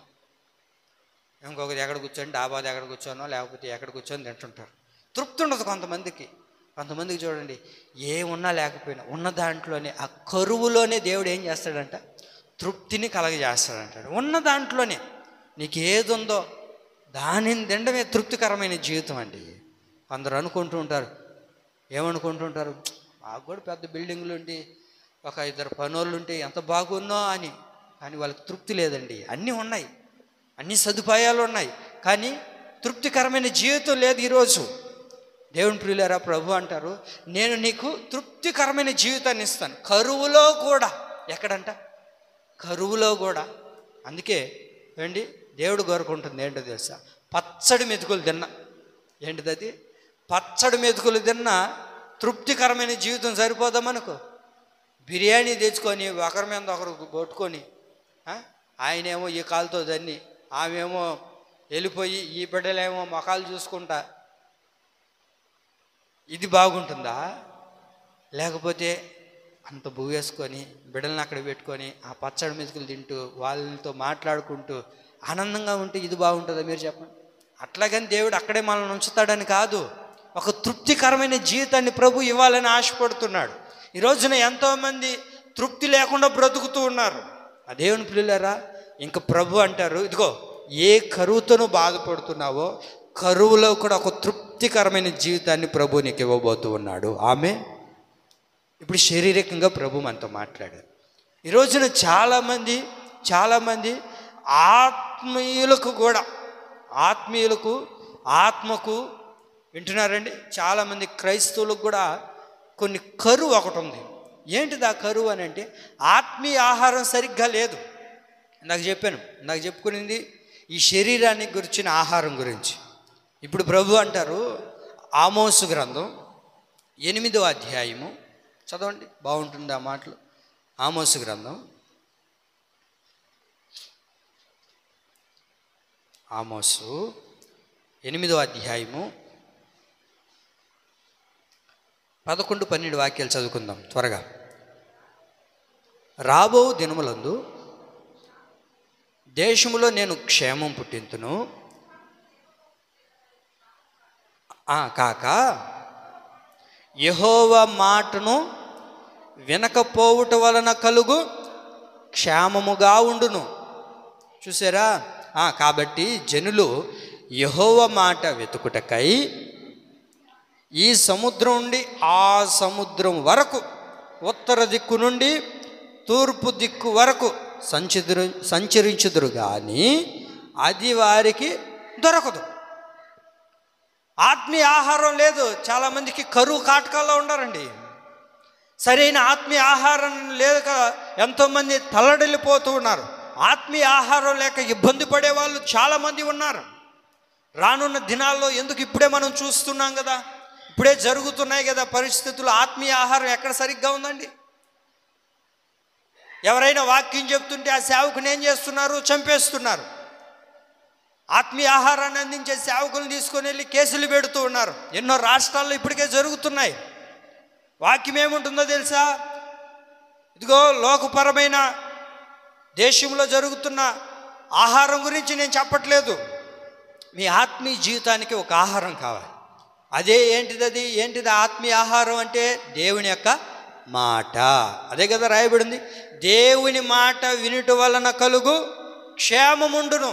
ఇంకొకటి ఎక్కడ కూర్చొని, డాబా ఎక్కడ కూర్చోనో లేకపోతే ఎక్కడ కూర్చొని తింటుంటారు. తృప్తి ఉండదు కొంతమందికి. కొంతమందికి చూడండి, ఏమున్నా లేకపోయినా ఉన్న దాంట్లోనే, ఆ కరువులోనే దేవుడు ఏం చేస్తాడంట? తృప్తిని కలగజేస్తాడంటాడు. ఉన్న దాంట్లోనే నీకు ఏది ఉందో దానిని తినడమే తృప్తికరమైన జీవితం అండి. కొందరు అనుకుంటూ ఉంటారు, ఏమనుకుంటుంటారు? మాకు కూడా పెద్ద బిల్డింగ్లు ఉండి, ఒక 2 పనోళ్ళు ఉంటే ఎంత బాగున్నో అని, కానీ వాళ్ళకి తృప్తి లేదండి. అన్నీ ఉన్నాయి, అన్ని సదుపాయాలు ఉన్నాయి, కానీ తృప్తికరమైన జీవితం లేదు ఈరోజు. దేవుని ప్రియులారా, ప్రభు అంటారు, నేను నీకు తృప్తికరమైన జీవితాన్ని ఇస్తాను కరువులో కూడా. ఎక్కడంట? కరువులో కూడా. అందుకే ఏంటి దేవుడు కోరుకుంటుంది ఏంటో తెలుసా? పచ్చడి మెతుకులు తిన్నా. ఏంటిది అది? పచ్చడి మెతుకులు తిన్నా తృప్తికరమైన జీవితం సరిపోదా మనకు? బిర్యానీ తెచ్చుకొని ఒకరి మీద ఒకరు కొట్టుకొని, ఆయనేమో ఈ కాలుతో దాన్ని, ఆమెమో వెళ్ళిపోయి, ఈ బిడ్డలేమో మొఖాలు చూసుకుంటా, ఇది బాగుంటుందా? లేకపోతే అంత భూ వేసుకొని బిడ్డలను అక్కడ పెట్టుకొని ఆ పచ్చడి మెతుకులు తింటూ వాళ్ళతో మాట్లాడుకుంటూ ఆనందంగా ఉంటే ఇది బాగుంటుందా? మీరు చెప్పండి. అట్లాగని దేవుడు అక్కడే మనల్ని ఉంచుతాడని కాదు, ఒక తృప్తికరమైన జీవితాన్ని ప్రభు ఇవ్వాలని ఆశపడుతున్నాడు. ఈ రోజున ఎంతోమంది తృప్తి లేకుండా బ్రతుకుతూ ఉన్నారు. ఆ దేవుని పిల్లలారా, ఇంకా ప్రభు అంటారు, ఇదిగో ఏ కరువుతోనూ బాధపడుతున్నావో కరువులో కూడా ఒక తృప్తికరమైన జీవితాన్ని ప్రభు నీకు ఇవ్వబోతూ ఉన్నాడు. ఆమె ఇప్పుడు శారీరకంగా ప్రభు మనతో మాట్లాడారు. ఈ రోజున చాలామంది ఆత్మీయులకు కూడా, ఆత్మకు వింటున్నారండి, చాలామంది క్రైస్తవులకు కూడా కొన్ని కరువు ఒకటి ఉంది. ఏంటిది ఆ కరువు అని అంటే, ఆత్మీయ ఆహారం సరిగ్గా లేదు. నాకు చెప్పుకునింది ఈ శరీరానికి గురించిన ఆహారం గురించి. ఇప్పుడు ప్రభు అంటారు, ఆమోసు గ్రంథం 8వ అధ్యాయము చదవండి, బాగుంటుంది ఆ మాటలు. ఆమోసు గ్రంథం 8వ అధ్యాయము 11, 12 వాక్యాలు చదువుకుందాం త్వరగా. రాబో దినములందు దేశములో నేను క్షేమం పుట్టింతును కాక యెహోవా మాటను వినకపోవుట వలన కలుగు క్షేమముగా ఉండును. చూసారా? కాబట్టి జనులు యెహోవా మాట వెతుకుటకై ఈ సముద్రం నుండి ఆ సముద్రం వరకు, ఉత్తర దిక్కు నుండి తూర్పు దిక్కు వరకు సంచరించుదురు కానీ అది వారికి దొరకదు. ఆత్మీయ ఆహారం లేదు. చాలామందికి కరువు కాటకాల్లో ఉన్నారండి. సరైన ఆత్మీయ ఆహారం లేక ఎంతోమంది తల్లడిల్లిపోతూ ఉన్నారు. ఆత్మీయ ఆహారం లేక ఇబ్బంది పడే వాళ్ళు చాలామంది ఉన్నారు. రానున్న దినాల్లో ఎందుకు ఇప్పుడే మనం చూస్తున్నాం కదా, ఇప్పుడే జరుగుతున్నాయి కదా పరిస్థితులు. ఆత్మీయ ఆహారం ఎక్కడ సరిగ్గా ఉందండి? ఎవరైనా వాక్యం చెప్తుంటే ఆ సేవకుని ఏం చేస్తున్నారు? చంపేస్తున్నారు. ఆత్మీయ ఆహారాన్ని అందించే సేవకులను తీసుకొని వెళ్ళి కేసులు పెడుతూ ఉన్నారు. ఎన్నో రాష్ట్రాల్లో ఇప్పటికే జరుగుతున్నాయి. వాక్యం ఏముంటుందో తెలుసా? ఇదిగో లోకపరమైన దేశంలో జరుగుతున్న ఆహారం గురించి నేను చెప్పట్లేదు. మీ ఆత్మీయ జీవితానికి ఒక ఆహారం కావాలి. అదే ఏంటిది ఆత్మీయ ఆహారం అంటే దేవుని యొక్క మాట. అదే కదా రాయబడింది, దేవుని మాట వినుట వలన కలుగు క్షేమముండును.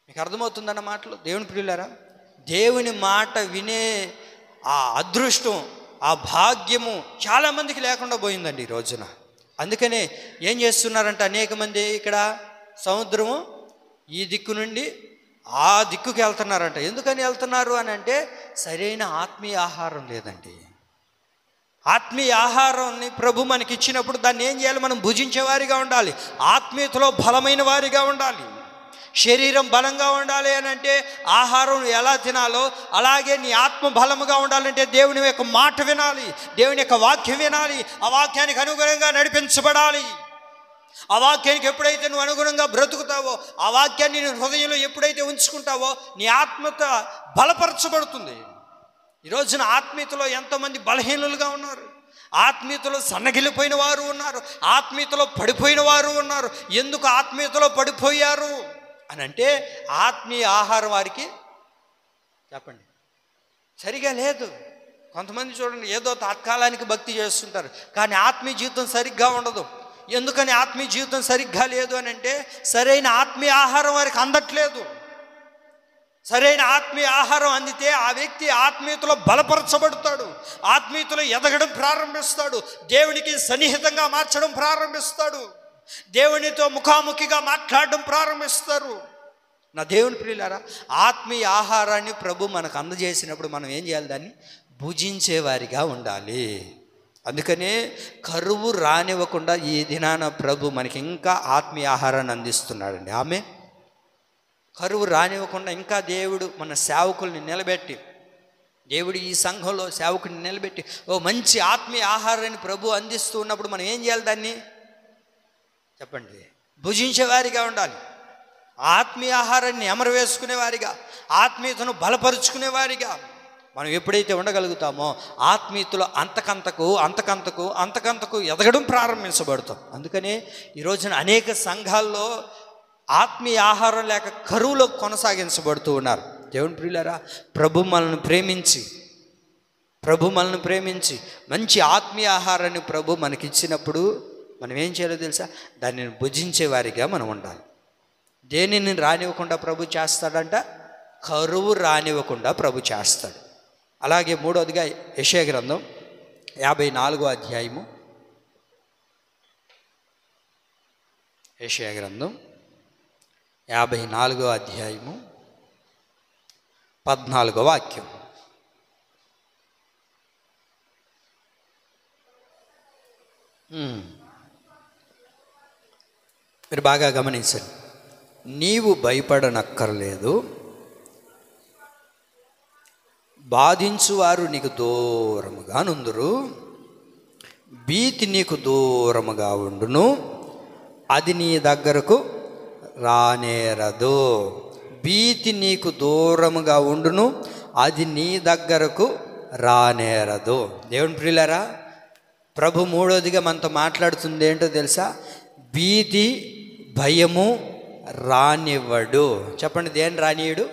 మీకు అర్థమవుతుందన్న మాటలు? దేవుని ప్రియులారా, దేవుని మాట వినే ఆ అదృష్టం, ఆ భాగ్యము చాలామందికి లేకుండా పోయిందండి ఈ రోజున. అందుకనే ఏం చేస్తున్నారంటే అనేక మంది ఇక్కడ సముద్రము ఈ దిక్కు నుండి ఆ దిక్కుకి వెళ్తున్నారంట. ఎందుకని వెళ్తున్నారు అని అంటే సరైన ఆత్మీయ ఆహారం లేదండి. ఆత్మీయ ఆహారాన్ని ప్రభు మనకి ఇచ్చినప్పుడు దాన్ని ఏం చేయాలి? మనం భుజించేవారిగా ఉండాలి. ఆత్మీయతలో బలమైన వారిగా ఉండాలి. శరీరం బలంగా ఉండాలి అని అంటే ఆహారం ఎలా తినాలో అలాగే నీ ఆత్మ బలముగా ఉండాలంటే దేవుని యొక్క మాట వినాలి, దేవుని యొక్క వాక్యం వినాలి, ఆ వాక్యానికి అనుగుణంగా నడిపించబడాలి. ఆ వాక్యానికి ఎప్పుడైతే నువ్వు అనుగుణంగా బ్రతుకుతావో, ఆ వాక్యాన్ని నీ హృదయంలో ఎప్పుడైతే ఉంచుకుంటావో నీ ఆత్మత బలపరచబడుతుంది. ఈరోజున ఆత్మీయతలో ఎంతోమంది బలహీనులుగా ఉన్నారు. ఆత్మీయతలో సన్నగిలిపోయిన వారు ఉన్నారు. ఆత్మీయతలో పడిపోయిన వారు ఉన్నారు. ఎందుకు ఆత్మీయతలో పడిపోయారు అని అంటే ఆత్మీయ ఆహారం వారికి చెప్పండి సరిగా లేదు. కొంతమంది చూడండి, ఏదో తాత్కాలానికి భక్తి చేస్తుంటారు కానీ ఆత్మీయ జీవితం సరిగ్గా ఉండదు. ఎందుకని ఆత్మీయ జీవితం సరిగ్గా లేదు అని అంటే సరైన ఆత్మీయ ఆహారం వారికి అందట్లేదు. సరైన ఆత్మీయ ఆహారం అందితే ఆ వ్యక్తి ఆత్మీయతలో బలపరచబడతాడు, ఆత్మీయతలో ఎదగడం ప్రారంభిస్తాడు, దేవునికి సన్నిహితంగా మార్చడం ప్రారంభిస్తాడు, దేవునితో ముఖాముఖిగా మాట్లాడడం ప్రారంభిస్తారు. నా దేవుని ప్రియులారా, ఆత్మీయ ఆహారాన్ని ప్రభు మనకు అందజేసినప్పుడు మనం ఏం చేయాలి? దాన్ని భుజించేవారిగా ఉండాలి. అందుకనే కరువు రానివ్వకుండా ఈ దినాన ప్రభు మనకి ఇంకా ఆత్మీయ ఆహారాన్ని అందిస్తున్నాడండి. ఆమె కరువు రానివ్వకుండా ఇంకా దేవుడు మన సేవకుల్ని నిలబెట్టి, దేవుడు ఈ సంఘంలో సేవకుని నిలబెట్టి ఓ మంచి ఆత్మీయ ఆహారాన్ని ప్రభు అందిస్తూ ఉన్నప్పుడు మనం ఏం చేయాలి? దాన్ని చెప్పండి, భుజించేవారిగా ఉండాలి. ఆత్మీయ ఆహారాన్ని ఎమరు వేసుకునేవారిగా, ఆత్మీయతను బలపరుచుకునేవారిగా మనం ఎప్పుడైతే ఉండగలుగుతామో ఆత్మీయతలో అంతకంతకు ఎదగడం ప్రారంభించబడతాం. అందుకనే ఈ రోజున అనేక సంఘాల్లో ఆత్మీయ ఆహారం లేక కరువులో కొనసాగించబడుతూ ఉన్నారు. దేవుని ప్రియులారా, ప్రభు మనల్ని ప్రేమించి మంచి ఆత్మీయ ఆహారాన్ని ప్రభు మనకిచ్చినప్పుడు మనం ఏం చేయాలో తెలుసా? దానిని భుజించే వారిగా మనం ఉండాలి. దేనిని రానివ్వకుండా ప్రభు చేస్తాడంట? కరువు రానివ్వకుండా ప్రభు చేస్తాడు. అలాగే మూడవదిగా యెషయా గ్రంథం 54వ అధ్యాయము, యెషయా గ్రంథం 54వ అధ్యాయము 14వ వాక్యం. మీరు బాగా గమనించండి. నీవు భయపడనక్కర్లేదు, బాధించువారు నీకు దూరముగా నుందురు, భీతి నీకు దూరముగా ఉండును, అది నీ దగ్గరకు రానేరదు. భీతి నీకు దూరముగా ఉండును, అది నీ దగ్గరకు రానేరదు. దేవుని ప్రియులారా, ప్రభు మూడోదిగా మనతో మాట్లాడుతుంది ఏంటో తెలుసా? భీతి భయము రానివ్వడు. చెప్పండి, దేని రానియడు?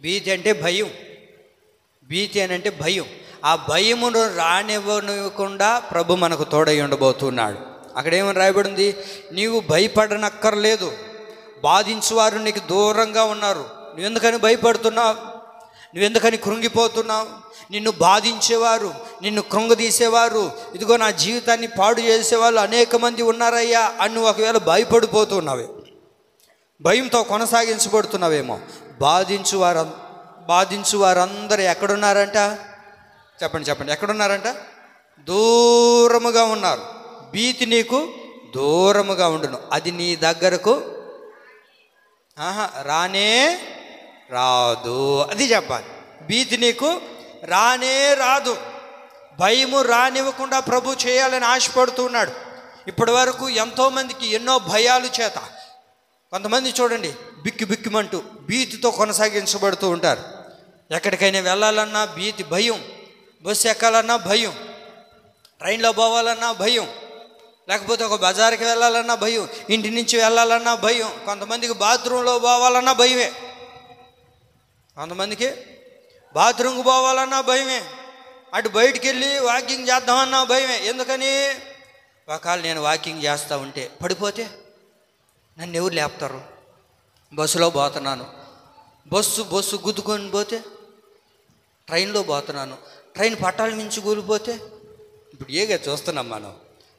భీతి అంటే భయం. భీతి అని అంటే భయం. ఆ భయమును రానివ్వకుండా ప్రభు మనకు తోడై ఉండబోతున్నాడు. అక్కడ ఏమని రాయబడింది? నీవు భయపడనక్కర్లేదు, బాధించువారు నీకు దూరంగా ఉన్నారు. నువ్వెందుకని భయపడుతున్నావు? నువ్వెందుకని కృంగిపోతున్నావు? నిన్ను బాధించేవారు, నిన్ను కృంగదీసేవారు, ఇదిగో నా జీవితాన్ని పాడు చేసేవాళ్ళు అనేక మంది ఉన్నారయ్యా అని నువ్వు ఒకవేళ భయపడిపోతున్నావే, భయంతో కొనసాగించబడుతున్నావేమో. బాధించు వారందరూ ఎక్కడున్నారంట? చెప్పండి, ఎక్కడున్నారంట? దూరముగా ఉన్నారు. భీతి నీకు దూరముగా ఉండును, అది నీ దగ్గరకు రానే రాదు. అది చెప్పాలి. భీతి నీకు రానే రాదు. భయము రానివ్వకుండా ప్రభు చేయాలని ఆశపడుతూ ఉన్నాడు. ఇప్పటి వరకు ఎంతోమందికి ఎన్నో భయాలు చేత, కొంతమంది చూడండి బిక్కుమంటూ భీతితో కొనసాగించబడుతూ ఉంటారు. ఎక్కడికైనా వెళ్ళాలన్నా భీతి, భయం. బస్సు ఎక్కాలన్నా భయం, ట్రైన్లో పోవాలన్నా భయం, లేకపోతే ఒక బజార్కి వెళ్ళాలన్నా భయం, ఇంటి నుంచి వెళ్ళాలన్నా భయం, కొంతమందికి బాత్రూంలో పోవాలన్నా భయమే, కొంతమందికి బాత్రూమ్కి పోవాలన్నా భయమే, అటు బయటికి వెళ్ళి వాకింగ్ చేద్దామన్నా భయమే. ఎందుకని? ఒకవేళ నేను వాకింగ్ చేస్తూ ఉంటే పడిపోతే నన్ను ఎవరు లేపుతారు? బస్సులో పోతున్నాను, బస్సు గుద్దుకొని పోతే, ట్రైన్లో పోతున్నాను, ట్రైన్ పట్టాల మించి కూలిపోతే, ఇప్పుడు ఏగా చూస్తున్నాం మనం.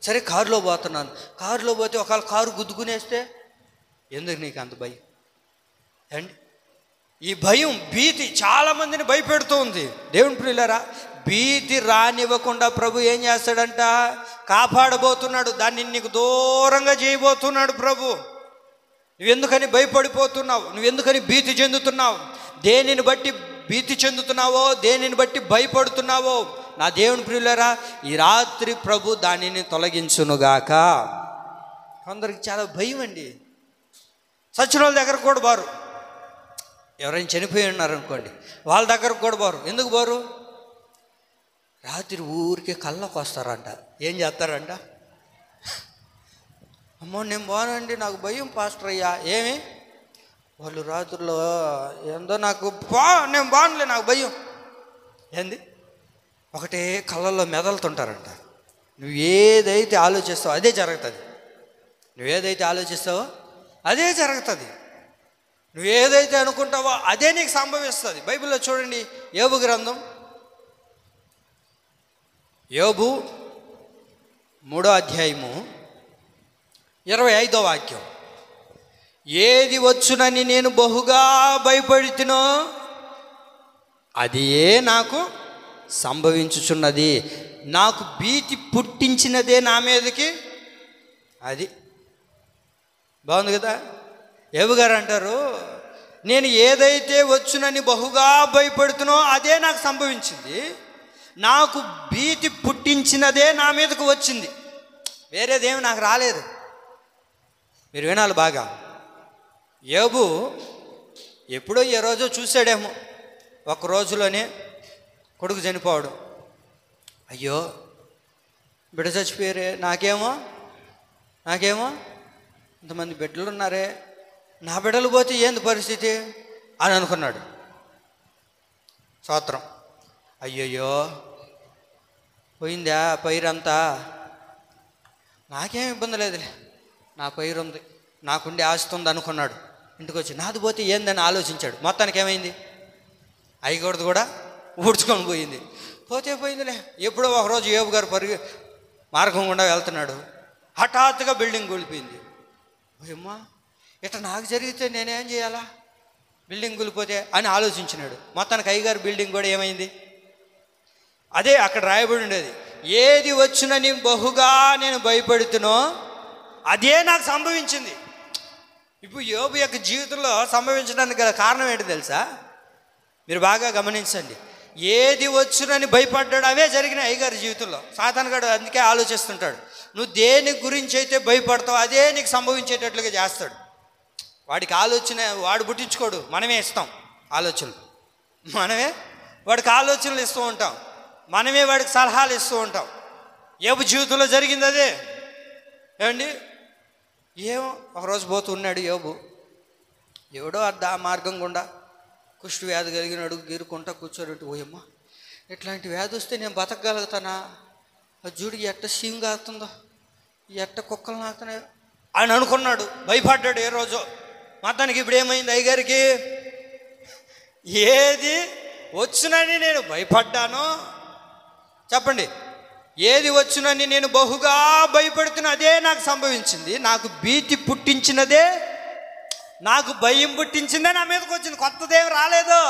సరే, కారులో పోతున్నాను, కారులో పోతే ఒకవేళ కారు గుద్దుకునేస్తే, ఎందుకు నీకు అంత భయం అండి? ఈ భయం, భీతి చాలామందిని భయపెడుతూ ఉంది. దేవుని ప్రియులారా, భీతి రానివ్వకుండా ప్రభు ఏం చేస్తాడంట? కాపాడబోతున్నాడు. దాన్ని నీకు దూరంగా చేయబోతున్నాడు ప్రభు. నువ్వెందుకని భయపడిపోతున్నావు? నువ్వెందుకని భీతి చెందుతున్నావు? దేనిని బట్టి భీతి చెందుతున్నావో, దేనిని బట్టి భయపడుతున్నావో, నా దేవుని ప్రియులారా, ఈ రాత్రి ప్రభు దానిని తొలగించునుగాక. కొందరికి చాలా భయం అండి. సచిన వాళ్ళ దగ్గరకు కూడా బారు. ఎవరైనా చనిపోయి ఉన్నారనుకోండి, వాళ్ళ దగ్గరకు కూడా బారు. ఎందుకు బారు? రాత్రి ఊరికే కళ్ళకు వస్తారంట. ఏం చేస్తారంట? అమ్మో నేను బానండి, నాకు భయం పాస్టర్ అయ్యా. ఏమి? వాళ్ళు రాత్రుల్లో ఏందో నాకు నేను బానులే, నాకు భయం. ఏంది? ఒకటే కళ్ళల్లో మెదలుతుంటారంట. నువ్వు ఏదైతే ఆలోచిస్తావో అదే జరుగుతుంది. నువ్వేదైతే ఆలోచిస్తావో అదే జరుగుతుంది. నువ్వేదైతే అనుకుంటావో అదే నీకు సంభవిస్తుంది. బైబిల్లో చూడండి, యోబు గ్రంథం, యోబు 3వ అధ్యాయము 25వ వాక్యం. ఏది వచ్చునని నేను బహుగా భయపడుతునో అది నాకు సంభవించుచున్నది, నాకు భీతి పుట్టించినదే నా మీదకి. అది బాగుంది కదా? యోబు గారు అంటారు, నేను ఏదైతే వచ్చునని బహుగా భయపడుతునో అదే నాకు సంభవించింది, నాకు భీతి పుట్టించినదే నా మీదకు వచ్చింది, వేరేదేమి నాకు రాలేదు. మీరు వినాలి బాగా. యోబు ఎప్పుడో ఏ రోజో చూశాడేమో, ఒక రోజులోనే కొడుకు చనిపోవడం. అయ్యో బిడ్డ చచ్చిపోయారే, నాకేమో ఇంతమంది బిడ్డలు ఉన్నారే, నా బిడ్డలు పోతే ఏంది పరిస్థితి అని అనుకున్నాడు. స్తోత్రం. అయ్యయ్యో పోయిందా పైరంతా, నాకేం ఇబ్బంది లేదులే, నా పైరు ఉంది, నాకుండే ఆస్తి ఉంది అనుకున్నాడు. ఇంటికి వచ్చి నాది పోతే ఏందని ఆలోచించాడు. మొత్తానికి ఏమైంది? అయ్యకూడదు కూడా ఊడ్చుకొని పోయింది. పోతే పోయిందిలే. ఎప్పుడో ఒకరోజు యోబు గారు మార్గం గుండా వెళ్తున్నాడు, హఠాత్తుగా బిల్డింగ్ కూలిపోయింది. అమ్మా ఇట్లా నాకు జరిగితే నేనేం చేయాలా, బిల్డింగ్ కూలిపోతే అని ఆలోచించినాడు. మొత్తానికి అయ్యగారు బిల్డింగ్ కూడా ఏమైంది? అదే అక్కడ రాయబడి ఉండేది, ఏది వచ్చునని బహుగా నేను భయపడుతునో అదే నాకు సంభవించింది. ఇప్పుడు యోబు యొక్క జీవితంలో సంభవించడానికి గల కారణం ఏంటి తెలుసా? మీరు బాగా గమనించండి. ఏది వచ్చునని భయపడ్డాడు అవే జరిగినాయి అయ్యగారి జీవితంలో. సాతానుగాడు అందుకే ఆలోచిస్తుంటాడు, నువ్వు దేని గురించి అయితే భయపడతావు అదే నీకు సంభవించేటట్లుగా చేస్తాడు. వాడికి ఆలోచన వాడు పుట్టించుకోడు, మనమే ఇస్తాం ఆలోచనలు, మనమే వాడికి ఆలోచనలు ఇస్తూ ఉంటాం, మనమే వాడికి సలహాలు ఇస్తూ ఉంటాం. యోబు జీవితంలో జరిగింది అదే. ఏమండి, ఏమో ఒకరోజు పోతున్నాడు యోబు, ఎవడో ఆ మార్గం గుండా కుష్టు వ్యాధి కలిగినాడు, గీరుకుంటా కూర్చోబెట్టి, ఓయమ్మ ఇట్లాంటి వ్యాధి వస్తే నేను బతకగలుగుతానా, జూడికి ఎట్ట సీమ్ కాస్తుందో, ఎట్ట కుక్కలు నాకుతున్నాయో ఆయన అనుకున్నాడు. భయపడ్డాడు. ఏ రోజు మొత్తానికి ఇప్పుడు ఏమైంది అయ్యగారికి, ఏది వచ్చునని నేను భయపడ్డాను, చెప్పండి, ఏది వచ్చునని నేను బహుగా భయపడుతున్నా అదే నాకు సంభవించింది. నాకు భీతి పుట్టించినదే, నాకు భయం పుట్టించిందే నా మీదకి వచ్చింది, కొత్తదేమి రాలేదు.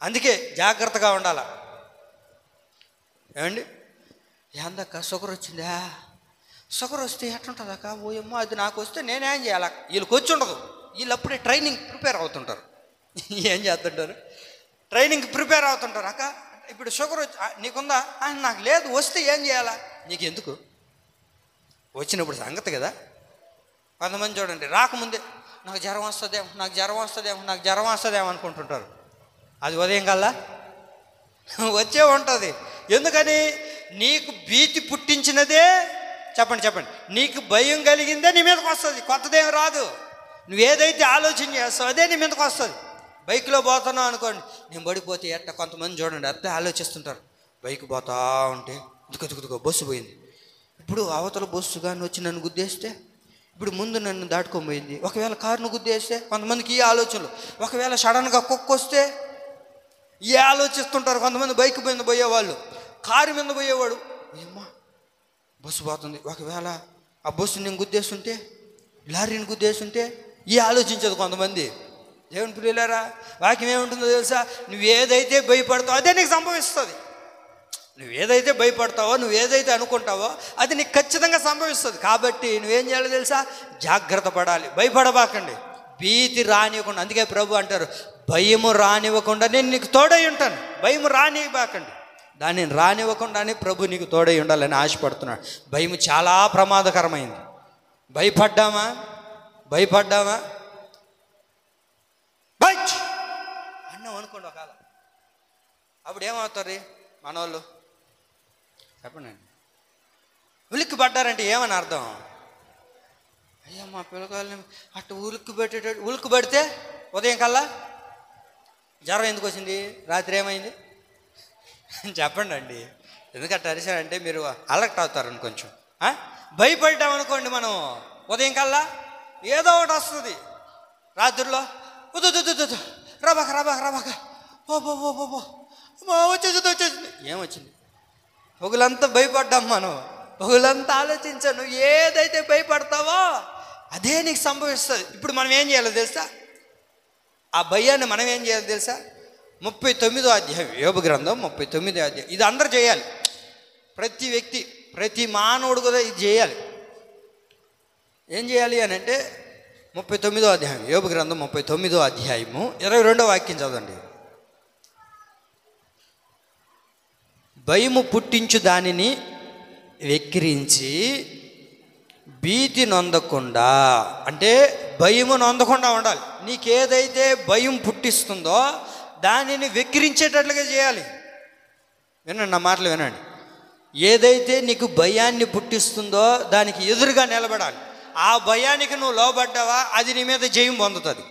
అందుకే జాగ్రత్తగా ఉండాల. ఏమండి, ఏందక్క షుగర్ వచ్చిందా, షుగర్ వస్తే ఎట్లుంటుంది అక్క, ఓయమ్మో అది నాకు వస్తే నేనేం చేయాలి, వీళ్ళకి వచ్చి ఉండదు, వీళ్ళు అప్పుడే ట్రైనింగ్ ప్రిపేర్ అవుతుంటారు. ఏం చేస్తుంటారు, ట్రైనింగ్ ప్రిపేర్ అవుతుంటారు. అక్క ఇప్పుడు షుగర్ వచ్చి నీకుందా, నాకు లేదు, వస్తే ఏం చేయాలా, నీకు ఎందుకు, వచ్చినప్పుడు సంగతి కదా. కొంతమంది చూడండి, రాకముందే నాకు జ్వరం వస్తుందేమో, నాకు జ్వరం వస్తుందేమో, నాకు జ్వరం వస్తుందేమో అనుకుంటుంటారు. అది ఉదయం కల్లా వచ్చే ఉంటుంది. ఎందుకని, నీకు భీతి పుట్టించినదే, చెప్పండి చెప్పండి, నీకు భయం కలిగిందే నీ మీదకి వస్తుంది, కొత్తదేం రాదు. నువ్వేదైతే ఆలోచన చేస్తావు అదే నీ మీదకి వస్తుంది. బైక్లో పోతున్నావు అనుకోండి, నేను పడిపోతే ఎట్ట, కొంతమంది చూడండి అట్లా ఆలోచిస్తుంటారు. బైక్ పోతా ఉంటే దుక్కుదుకుదుకో బస్సు పోయింది, ఇప్పుడు అవతల బస్సు కానీ వచ్చి నన్ను గుద్దేస్తే, ఇప్పుడు ముందు నన్ను దాటుకోబోయింది, ఒకవేళ కారును గుద్దేస్తే, కొంతమందికి ఈ ఆలోచనలు. ఒకవేళ సడన్గా కుక్క వస్తే ఏ ఆలోచిస్తుంటారు కొంతమంది. బైక్ మీద పోయేవాళ్ళు, కారు మీద పోయేవాడు, ఏమ్మా బస్సు పోతుంది, ఒకవేళ ఆ బస్సు నేను గుద్దేస్తుంటే, లారీని గుద్దేస్తుంటే, ఈ ఆలోచించదు కొంతమంది. దేవుని ప్రియులారా, వాక్యం ఏముంటుందో తెలుసా, నువ్వేదైతే భయపడతావో అదే నీకు సంభవిస్తుంది. నువ్వేదైతే భయపడతావో, నువ్వేదైతే అనుకుంటావో అది నీకు ఖచ్చితంగా సంభవిస్తుంది. కాబట్టి నువ్వేం చేయాలో తెలుసా, జాగ్రత్త పడాలి, భయపడబాకండి, భీతి రానివ్వకుండా. అందుకే ప్రభు అంటారు, భయము రానివ్వకుండా నేను నీకు తోడై ఉంటాను. భయము రానివ్వబాకండి, దాన్ని రానివ్వకుండానే ప్రభు నీకు తోడై ఉండాలని ఆశపడుతున్నాడు. భయం చాలా ప్రమాదకరమైంది. భయపడ్డామా బైట్ అన్నాం అనుకోండి ఒకవేళ, అప్పుడు ఏమవుతారు మనోళ్ళు, చెప్పండి. ఉలిక్కి పడ్డారంటే ఏమని అర్థం, అయ్యా మా పిల్లకాయలని అట్టు ఉలిక్కి పడితే ఉదయం కల్లా జ్వరం ఎందుకు వచ్చింది, రాత్రి ఏమైంది చెప్పండి అండి. ఎందుకంటే అరిశారంటే మీరు అలర్ట్ అవుతారని కొంచెం. భయపడ్డామనుకోండి మనం, ఉదయం కల్లా ఏదో ఒకటి వస్తుంది. రాత్రిలో రాబాక వచ్చేసింది, ఏమొచ్చింది, పొగులంతా భయపడ్డాం మనం, పొగులంతా ఆలోచించాను. ఏదైతే భయపడతావో అదే నీకు సంభవిస్తుంది. ఇప్పుడు మనం ఏం చేయాలో తెలుసా, ఆ భయాన్ని మనం ఏం చేయాలో తెలుసా, 39వ అధ్యాయం యోబు గ్రంథం 39వ అధ్యాయం. ఇది అందరూ చేయాలి, ప్రతి వ్యక్తి, ప్రతి మానవుడు కూడా ఇది చేయాలి. ఏం చేయాలి అని అంటే 39వ అధ్యాయం యోబు గ్రంథం 39వ అధ్యాయము 22వ వాక్యం చదవండి. భయము పుట్టించు దానిని వెక్కిరించి భీతి నొందకుండా, అంటే భయము నొందకుండా ఉండాలి. నీకేదైతే భయం పుట్టిస్తుందో దానిని వెక్కిరించేటట్లుగా చేయాలి. వినండి, నా మాటలు వినండి. ఏదైతే నీకు భయాన్ని పుట్టిస్తుందో దానికి ఎదురుగా నిలబడాలి. ఆ భయానికి నువ్వు లోబడ్డావా, అది నీ మీద జయం పొందుతుంది.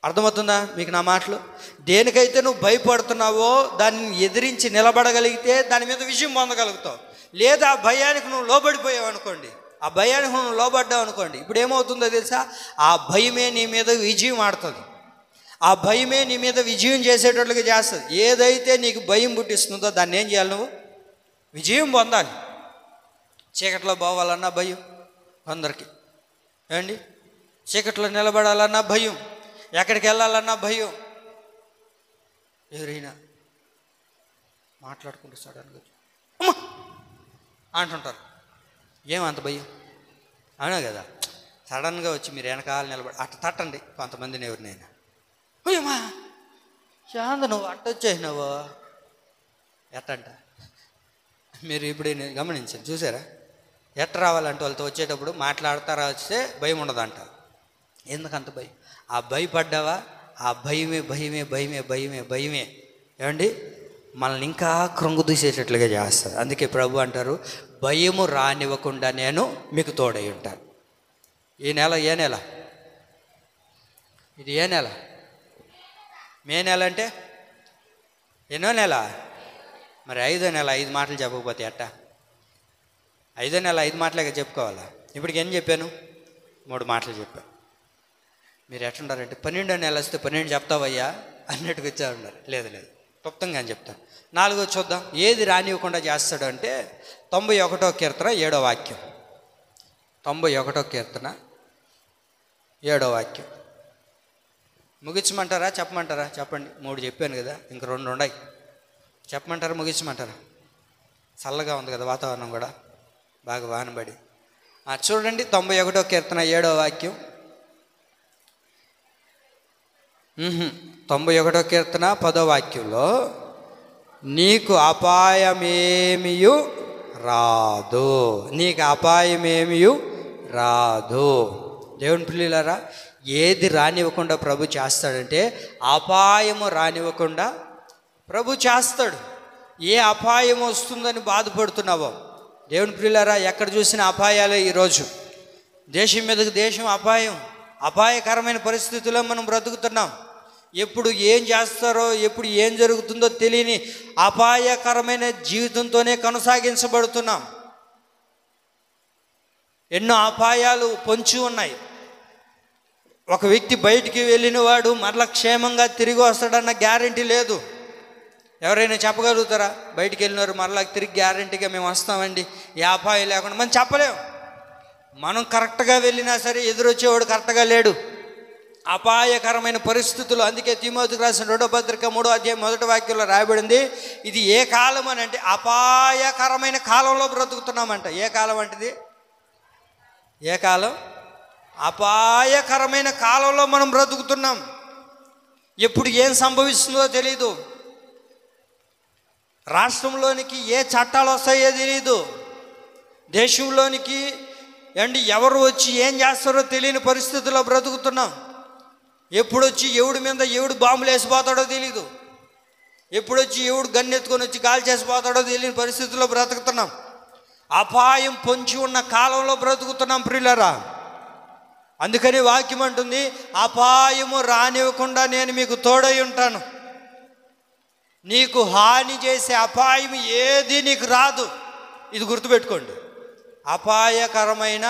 అర్థమవుతుందా మీకు నా మాటలు? దేనికైతే నువ్వు భయపడుతున్నావో దాన్ని ఎదిరించి నిలబడగలిగితే దాని మీద విజయం పొందగలుగుతావు. లేదా ఆ భయానికి నువ్వు లోబడిపోయావు అనుకోండి, ఆ భయానికి నువ్వు లోబడ్డావు అనుకోండి, ఇప్పుడు ఏమవుతుందో తెలుసా, ఆ భయమే నీ మీద విజయం ఆడుతుంది. ఆ భయమే నీ మీద విజయం చేసేటట్లుగా చేస్తుంది. ఏదైతే నీకు భయం పుట్టిస్తుందో దాన్ని ఏం చేయాలి, నువ్వు విజయం పొందాలి. చీకట్లో పోవాలన్నా భయం కొందరికి, ఏమండి, చీకట్లో నిలబడాలన్నా భయం, ఎక్కడికి వెళ్ళాలన్నా భయం. ఎవరైనా మాట్లాడుకుంటూ సడన్గా అమ్మ అంటుంటారు, ఏమంత భయం, అవునా కదా. సడన్గా వచ్చి మీరు వెనకాల నిలబడి అట్ట తట్టండి కొంతమందిని, ఎవరినైనా, అయ్యమ్మా చాంద నువ్వు అట్టొచ్చేసినావు ఎట్టంట. మీరు ఇప్పుడు గమనించండి, చూసారా, ఎట్ట రావాలంటే వాళ్ళతో వచ్చేటప్పుడు మాట్లాడతారా వస్తే భయం ఉండదంట. ఎందుకంత భయం? ఆ భయపడ్డావా ఆ భయమే భయమే భయమే భయమే భయమే ఏమండి మనల్ని ఇంకా కృంగుదీసేటట్లుగా చేస్తారు. అందుకే ప్రభు అంటారు, భయము రానివ్వకుండా నేను మీకు తోడై ఉంటాను. ఈ నెల ఏ నెల? ఇది ఏ నెల? మే నెల అంటే ఎన్నో నెల? మరి 5వ నెల 5 మాటలు చెప్పకపోతే ఎట్టా? 5వ నెల 5 మాటలేగా చెప్పుకోవాలా? ఇప్పటికి ఏం చెప్పాను? 3 మాటలు చెప్పాను. మీరు ఎట్లుంటారంటే 12వ నెల వస్తే 12 చెప్తావయ్యా అన్నట్టుగా వచ్చా ఉన్నారు. లేదు లేదు, క్లుప్తంగా అని చెప్తాను. 4వ చూద్దాం. ఏది రానివ్వకుండా చేస్తాడు అంటే 91వ కీర్తన 7వ వాక్యం. 91వ కీర్తన 7వ వాక్యం. ముగించమంటారా చెప్పమంటారా? చెప్పండి. 3 చెప్పాను కదా, ఇంక 2 ఉన్నాయి. చెప్పమంటారా ముగించమంటారా? చల్లగా ఉంది కదా వాతావరణం కూడా, బాగా వానబడి. చూడండి 91వ కీర్తన 7వ వాక్యం. 91వ కీర్తన 10వ వాక్యంలో నీకు అపాయమేమియు రాదు, నీకు అపాయమేమియు రాదు. దేవుని పిల్లలారా, ఏది రానివ్వకుండా ప్రభు చేస్తాడంటే అపాయము రానివ్వకుండా ప్రభు చేస్తాడు. ఏ అపాయం వస్తుందని బాధపడుతున్నావో దేవుని పిల్లలారా, ఎక్కడ చూసిన అపాయాలే ఈరోజు. దేశం మీదకి దేశం అపాయం, అపాయకరమైన పరిస్థితుల్లో మనం బ్రతుకుతున్నాం. ఎప్పుడు ఏం చేస్తారో, ఎప్పుడు ఏం జరుగుతుందో తెలియని అపాయకరమైన జీవితంతోనే కొనసాగించబడుతున్నాం. ఎన్నో అపాయాలు పొంచి ఉన్నాయి. ఒక వ్యక్తి బయటికి వెళ్ళిన వాడు మరలా క్షేమంగా తిరిగి వస్తాడన్న గ్యారంటీ లేదు. ఎవరైనా చెప్పగలుగుతారా? బయటికి వెళ్ళినారు మరలా తిరిగి గ్యారంటీగా మేము వస్తామండి, ఏ అపాయం లేకుండా మనం చెప్పలేము. మనం కరెక్ట్గా వెళ్ళినా సరే ఎదురొచ్చేవాడు కరెక్ట్గా లేడు. అపాయకరమైన పరిస్థితులు. అందుకే తిమోతికి రాసిన 2వ పత్రిక 3వ అధ్యాయం 1వ వాక్యంలో రాయబడింది, ఇది ఏ కాలం అని అంటే అపాయకరమైన కాలంలో బ్రతుకుతున్నామంట. ఏ కాలం అంటది? ఏ కాలం? అపాయకరమైన కాలంలో మనం బ్రతుకుతున్నాం. ఎప్పుడు ఏం సంభవిస్తుందో తెలీదు. రాష్ట్రంలోనికి ఏ చట్టాలు వస్తాయో తెలీదు. దేశంలోనికి ఎవరు వచ్చి ఏం చేస్తారో తెలియని పరిస్థితుల్లో బ్రతుకుతున్నాం. ఎప్పుడొచ్చి ఎవడి మీద ఎవడు బాంబులు వేసిపోతాడో తెలీదు. ఎప్పుడొచ్చి ఎవడు గన్నెత్తుకొని వచ్చి గాలి చేసిపోతాడో తెలియని పరిస్థితుల్లో బ్రతుకుతున్నాం. అపాయం పొంచి ఉన్న కాలంలో బ్రతుకుతున్నాం ప్రియులారా. అందుకని వాక్యం అంటుంది, అపాయము రానివ్వకుండా నేను మీకు తోడై ఉంటాను. నీకు హాని చేసే అపాయం ఏది నీకు రాదు. ఇది గుర్తుపెట్టుకోండి. అపాయకరమైన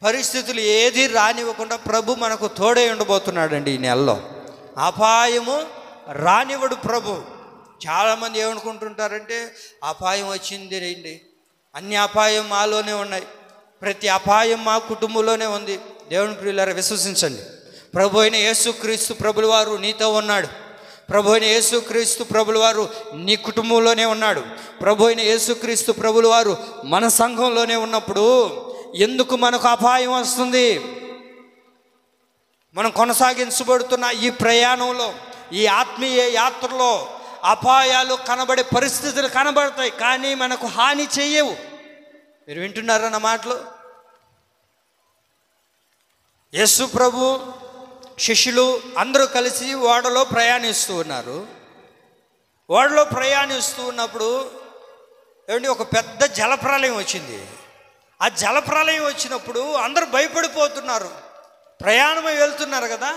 పరిస్థితులు ఏది రానివ్వకుండా ప్రభు మనకు తోడై ఉండబోతున్నాడండి. ఈ నెలలో అపాయము రానివ్వడు ప్రభు. చాలామంది ఏమనుకుంటుంటారంటే అపాయం వచ్చింది రండి, అన్ని అపాయం మాలోనే ఉన్నాయి, ప్రతి అపాయం మా కుటుంబంలోనే ఉంది. దేవుని ప్రియులారా, విశ్వసించండి. ప్రభు అయిన యేసుక్రీస్తు ప్రభుల వారు నీతో ఉన్నాడు. ప్రభు అయిన యేసుక్రీస్తు ప్రభుల వారు నీ కుటుంబంలోనే ఉన్నాడు. ప్రభు అయిన యేసుక్రీస్తు ప్రభుల వారు మన సంఘంలోనే ఉన్నప్పుడు ఎందుకు మనకు అపాయం వస్తుంది? మనం కొనసాగించబడుతున్న ఈ ప్రయాణంలో, ఈ ఆత్మీయ యాత్రలో అపాయాలు కనబడే పరిస్థితులు కనబడతాయి, కానీ మనకు హాని చెయ్యవు. మీరు వింటున్నారా నా మాటలు? యేసు ప్రభు శిష్యులు అందరూ కలిసి ఓడలో ప్రయాణిస్తూ ఉన్నారు. ఓడలో ప్రయాణిస్తూ ఉన్నప్పుడు ఒక పెద్ద జలప్రలయం వచ్చింది. ఆ జలప్రలయం వచ్చినప్పుడు అందరూ భయపడిపోతున్నారు. ప్రయాణమై వెళ్తున్నారు కదా,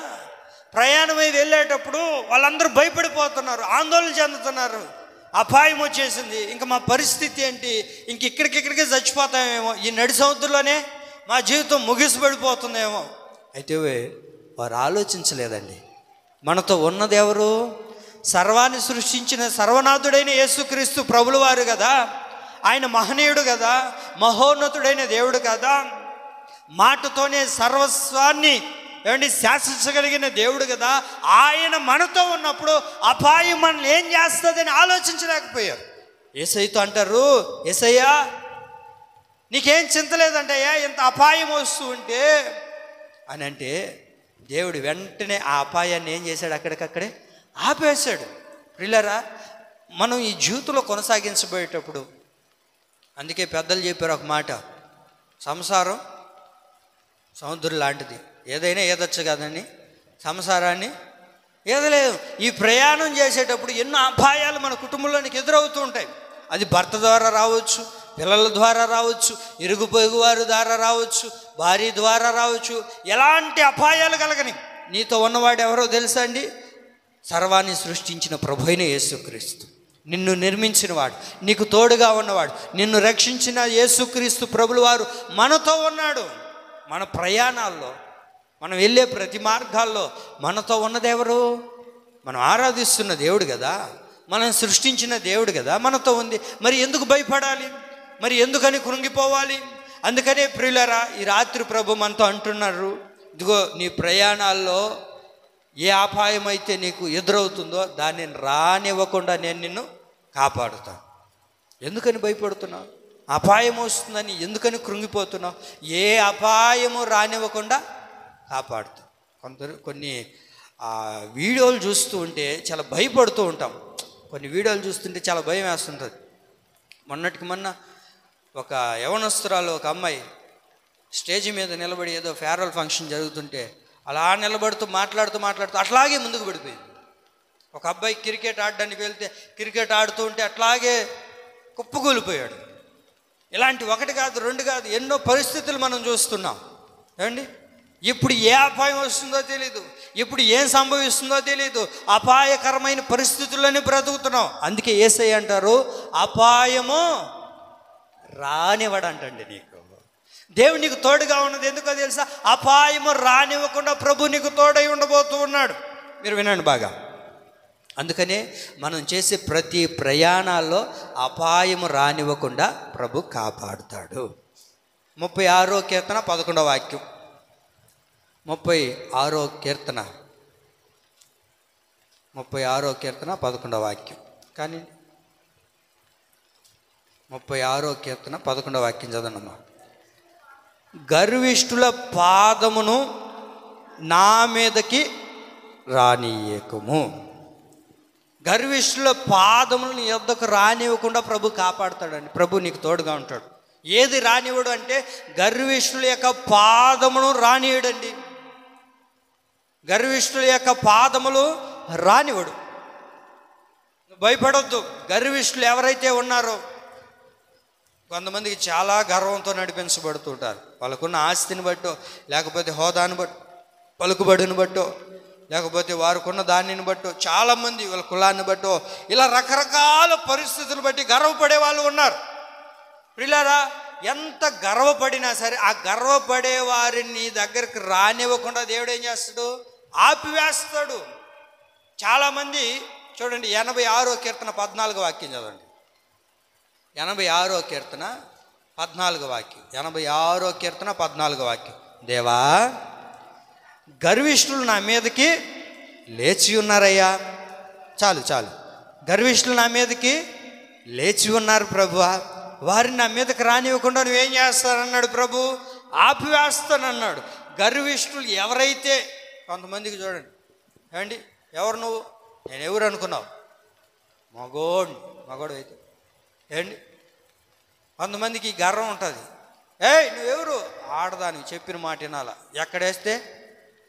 ప్రయాణమై వెళ్ళేటప్పుడు వాళ్ళందరూ భయపడిపోతున్నారు, ఆందోళన చెందుతున్నారు. అపాయం వచ్చేసింది, ఇంకా మా పరిస్థితి ఏంటి? ఇంక ఇక్కడికిక్కడికి చచ్చిపోతామేమో, ఈ నడి సముద్రంలోనే మా జీవితం ముగిసిపడిపోతుందేమో. అయితే వారు ఆలోచించలేదండి. మనతో ఉన్నది ఎవరు? సర్వాన్ని సృష్టించిన సర్వనాథుడైన యేసుక్రీస్తు ప్రభుల వారు కదా. ఆయన మహనీయుడు కదా, మహోన్నతుడైన దేవుడు కదా, మాటతోనే సర్వస్వాన్ని శాసించగలిగిన దేవుడు కదా. ఆయన మనతో ఉన్నప్పుడు అపాయం మనల్ని ఏం చేస్తుందని ఆలోచించలేకపోయారు. యేసయ్యతో అంటారు, యేసయ్యా నీకేం చింతలేదంటయ్యా ఇంత అపాయం వస్తూ ఉంటే అని అంటే, దేవుడు వెంటనే ఆ అపాయాన్ని ఏం చేశాడు? అక్కడికక్కడే ఆపేశాడు. ప్రియులారా, మనం ఈ జీవితంలో కొనసాగించబోయేటప్పుడు, అందుకే పెద్దలు చెప్పారు ఒక మాట, సంసారం సముద్రం లాంటిది, ఏదైనా ఏదొచ్చు కదండి. సంసారాన్ని ఈదలేము. ఈ ప్రయాణం చేసేటప్పుడు ఎన్నో అపాయాలు మన కుటుంబంలోనికి ఎదురవుతూ ఉంటాయి. అది భర్త ద్వారా రావచ్చు, పిల్లల ద్వారా రావచ్చు, ఇరుగు పొరుగు వారి ద్వారా రావచ్చు, భార్య ద్వారా రావచ్చు. ఎలాంటి అపాయాలు కలగని నీతో ఉన్నవాడు ఎవరో తెలుసా అండి? సర్వాన్ని సృష్టించిన ప్రభు అయిన యేసుక్రీస్తు, నిన్ను నిర్మించినవాడు, నీకు తోడుగా ఉన్నవాడు, నిన్ను రక్షించిన యేసుక్రీస్తు ప్రభుల వారు మనతో ఉన్నాడు. మన ప్రయాణాల్లో, మనం వెళ్ళే ప్రతి మార్గాల్లో మనతో ఉన్నదెవరు? మనం ఆరాధిస్తున్న దేవుడు కదా, మనం సృష్టించిన దేవుడు కదా మనతో ఉంది. మరి ఎందుకు భయపడాలి? మరి ఎందుకని కృంగిపోవాలి? అందుకనే ప్రియులారా, ఈ రాత్రి ప్రభు మనతో అంటున్నారు, ఇదిగో నీ ప్రయాణాల్లో ఏ అపాయం అయితే నీకు ఎదురవుతుందో దాన్ని రానివ్వకుండా నేను నిన్ను కాపాడుతాను. ఎందుకని భయపడుతున్నావు? అపాయం వస్తుందని ఎందుకని కృంగిపోతున్నావు? ఏ అపాయము రానివ్వకుండా కాపాడుతాను. కొన్ని వీడియోలు చూస్తూ ఉంటే చాలా భయపడుతూ ఉంటాం. కొన్ని వీడియోలు చూస్తుంటే చాలా భయం వేస్తుంటుంది. మొన్నటికి మొన్న ఒక యవనస్తురాలు, ఒక అమ్మాయి స్టేజ్ మీద నిలబడి ఏదో ఫేర్వెల్ ఫంక్షన్ జరుగుతుంటే అలా నిలబడుతూ మాట్లాడుతూ అట్లాగే ముందుకు పడిపోయింది. ఒక అబ్బాయి క్రికెట్ ఆడడానికి వెళ్తే క్రికెట్ ఆడుతూ ఉంటే అట్లాగే కుప్పకూలిపోయాడు. ఇలాంటి ఒకటి కాదు, రెండు కాదు, ఎన్నో పరిస్థితులు మనం చూస్తున్నాం. ఏమండి, ఇప్పుడు ఏ అపాయం వస్తుందో తెలీదు, ఇప్పుడు ఏం సంభవిస్తుందో తెలీదు. అపాయకరమైన పరిస్థితుల్లోనే బ్రతుకుతున్నాం. అందుకే యేసయ్య అంటారు, అపాయము రానివ్వడంటండి. నీకు దేవుడు నీకు తోడుగా ఉన్నది ఎందుకో తెలుసా? అపాయము రానివ్వకుండా ప్రభు నీకు తోడై ఉండబోతూ ఉన్నాడు. మీరు వినండి బాగా. అందుకనే మనం చేసే ప్రతి ప్రయాణాల్లో అపాయము రానివ్వకుండా ప్రభు కాపాడుతాడు. 36వ కీర్తన 11వ వాక్యం. 36వ కీర్తన 11వ వాక్యం. కానీ 36వ కీర్తన 11వ వాక్యం చదవనమ్మా. గర్విష్ఠుల పాదమును నా మీదకి రానియకము. గర్విష్ఠుల పాదములు నీ యొద్దకు రానివ్వకుండా ప్రభు కాపాడుతాడండి. ప్రభు నీకు తోడుగా ఉంటాడు. ఏది రానివ్వడు అంటే గర్విష్ఠుల యొక్క పాదమును రానియడండి. గర్విష్ఠుల యొక్క పాదములు రానివ్వడు. భయపడొద్దు. గర్విష్ఠులు ఎవరైతే ఉన్నారో, కొంతమందికి చాలా గర్వంతో నడిపించబడుతుంటారు. వాళ్ళకున్న ఆస్తిని బట్టో, లేకపోతే హోదాను బట్టో, పలుకుబడిని బట్టో, లేకపోతే వారికున్న దానిని బట్టో, చాలామంది వాళ్ళ కులాన్ని బట్టో, ఇలా రకరకాల పరిస్థితులు బట్టి గర్వపడే వాళ్ళు ఉన్నారు. ప్రియులారా, ఎంత గర్వపడినా సరే ఆ గర్వపడే వారిని నీ దగ్గరికి రానివ్వకుండా దేవుడు ఏం చేస్తాడు? ఆపివేస్తాడు. చాలామంది చూడండి, 86వ కీర్తన 14వ వాక్యం చదవండి. 86వ కీర్తన 14వ వాక్యం. 86వ కీర్తన 14వ వాక్యం. దేవా, గర్విష్ఠులు నా మీదకి లేచి ఉన్నారయ్యా. చాలు చాలు. గర్విష్ఠులు నా మీదకి లేచి ఉన్నారు ప్రభువా, వారిని నా మీదకి రానివ్వకుండా నువ్వేం చేస్తానన్నాడు ప్రభు? ఆపివేస్తానన్నాడు. గర్విష్ఠులు ఎవరైతే, కొంతమందికి చూడండి, ఏమండి, ఎవరు నువ్వు? నేను ఎవరు అనుకున్నావు? మగోడు అయితే ఏండి. కొంతమందికి గర్వం ఉంటుంది. ఏయ్ నువ్వెవరు? ఆడదానికి చెప్పిన మాట వినాలా, ఎక్కడేస్తే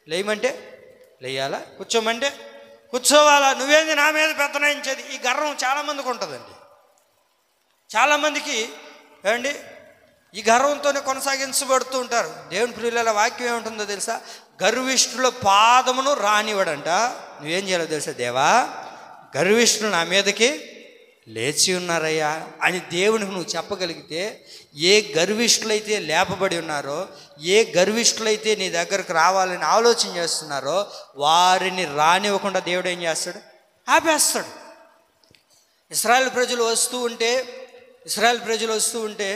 లేయమంటే లేయాలా, కూర్చోమంటే కూర్చోవాలా, నువ్వేంది నా మీద పెత్తనాయించేది? ఈ గర్వం చాలామందికి ఉంటుందండి. చాలామందికి ఏమండి ఈ గర్వంతోనే కొనసాగించబడుతూ ఉంటారు. దేవుని ప్రియుల వాక్యం ఏముంటుందో తెలుసా? గర్విష్ఠుల పాదమును రానివ్వడంట. నువ్వేం చేయాలో తెలుసా? దేవా, గర్విష్ఠులు నా మీదకి లేచి ఉన్నారయ్యా అని దేవునికి నువ్వు చెప్పగలిగితే, ఏ గర్విష్ఠులైతే లేపబడి ఉన్నారో, ఏ గర్విష్ఠులైతే నీ దగ్గరకు రావాలని ఆలోచన చేస్తున్నారో వారిని రానివ్వకుండా దేవుడు ఏం చేస్తాడు? ఆపేస్తాడు. ఇశ్రాయేలు ప్రజలు వస్తూ ఉంటే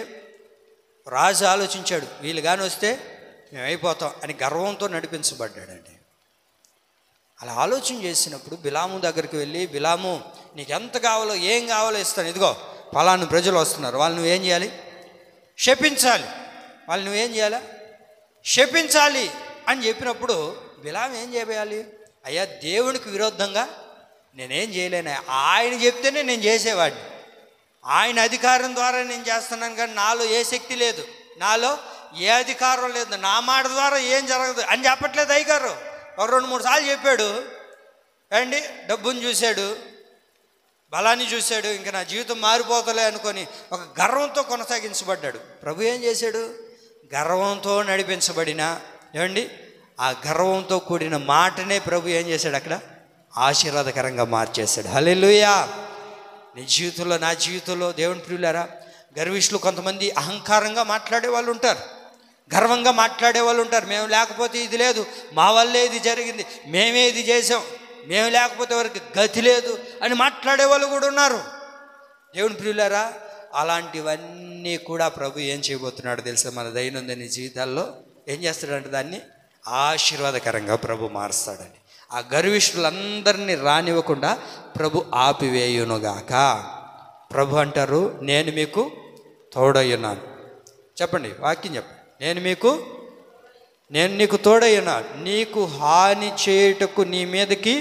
రాజు ఆలోచించాడు, వీళ్ళు కానీ వస్తే మేము అయిపోతాం అని గర్వంతో నడిపించబడ్డాడండి. అలా ఆలోచన చేసినప్పుడు బిలాము దగ్గరికి వెళ్ళి, బిలాము నీకు ఎంత కావాలో, ఏం కావాలో ఇస్తాను, ఇదిగో ఫలానా ప్రజలు వస్తున్నారు, వాళ్ళు నువ్వేం చేయాలి? శపించాలి. వాళ్ళు నువ్వేం చేయాలా? శపించాలి అని చెప్పినప్పుడు బిలాము ఏం చేయాలి? అయ్యా, దేవునికి విరుద్ధంగా నేనేం చేయలేను, ఆయన చెప్తేనే నేను చేసేవాడిని, ఆయన అధికారం ద్వారా నేను చేస్తున్నాను, కానీ నాలో ఏ శక్తి లేదు, నాలో ఏ అధికారం లేదు, నా మాట ద్వారా ఏం జరగదు అని చెప్పట్లేదు అయ్యగారు. ఒక 2-3 సార్లు చెప్పాడు అండి, డబ్బుని చూశాడు, బలాన్ని చూశాడు, ఇంకా నా జీవితం మారిపోతలే అనుకొని ఒక గర్వంతో కొనసాగించబడ్డాడు. ప్రభు ఏం చేశాడు? గర్వంతో నడిపించబడిన ఏమండి ఆ గర్వంతో కూడిన మాటనే ప్రభు ఏం చేశాడు? అక్కడ ఆశీర్వాదకరంగా మార్చేశాడు. హల్లెలూయా. నీ జీవితంలో, నా జీవితంలో దేవుని ప్రియులారా, గర్విష్ఠులు కొంతమంది అహంకారంగా మాట్లాడే వాళ్ళు ఉంటారు, గర్వంగా మాట్లాడే వాళ్ళు ఉంటారు. మేము లేకపోతే ఇది లేదు, మా వల్లే ఇది జరిగింది, మేమే ఇది చేసాం, మేము లేకపోతే వారికి గతి లేదు అని మాట్లాడే వాళ్ళు కూడా ఉన్నారు. దేవుని ప్రియులారా, అలాంటివన్నీ కూడా ప్రభు ఏం చేయబోతున్నాడు తెలుసా? మన దైనందిన జీవితాల్లో ఏం చేస్తాడంటే దాన్ని ఆశీర్వాదకరంగా ప్రభు మారుస్తాడని. ఆ గర్విష్ఠులందరినీ రానివ్వకుండా ప్రభు ఆపివేయునుగాక. ప్రభు అంటారు, నేను మీకు తోడయ్యున్నాను. చెప్పండి, వాక్యం చెప్పండి. నేను నీకు తోడయ్యున్నాను, నీకు హాని చేయుటకు నీ మీదకి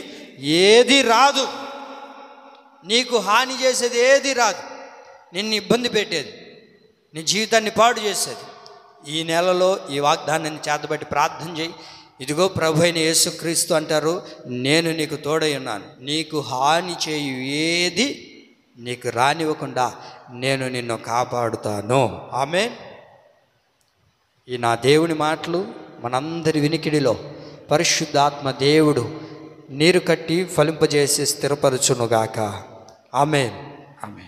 ఏది రాదు. నీకు హాని చేసేది ఏది రాదు. నిన్ను ఇబ్బంది పెట్టేది, నీ జీవితాన్ని పాడు చేసేది. ఈ నెలలో ఈ వాగ్దానాన్ని చేతబట్టి ప్రార్థన చేయి. ఇదిగో ప్రభు అయిన యేసుక్రీస్తు అంటారు, నేను నీకు తోడై ఉన్నాను, నీకు హాని చేయు ఏది నీకు రానివ్వకుండా నేను నిన్ను కాపాడుతాను. ఆమేన్. ఈ నా దేవుని మాటలు మనందరి వినికిడిలో పరిశుద్ధాత్మ దేవుడు నీరు కట్టి ఫలింపజేసి స్థిరపరచునుగాక. ఆమేన్. ఆమేన్.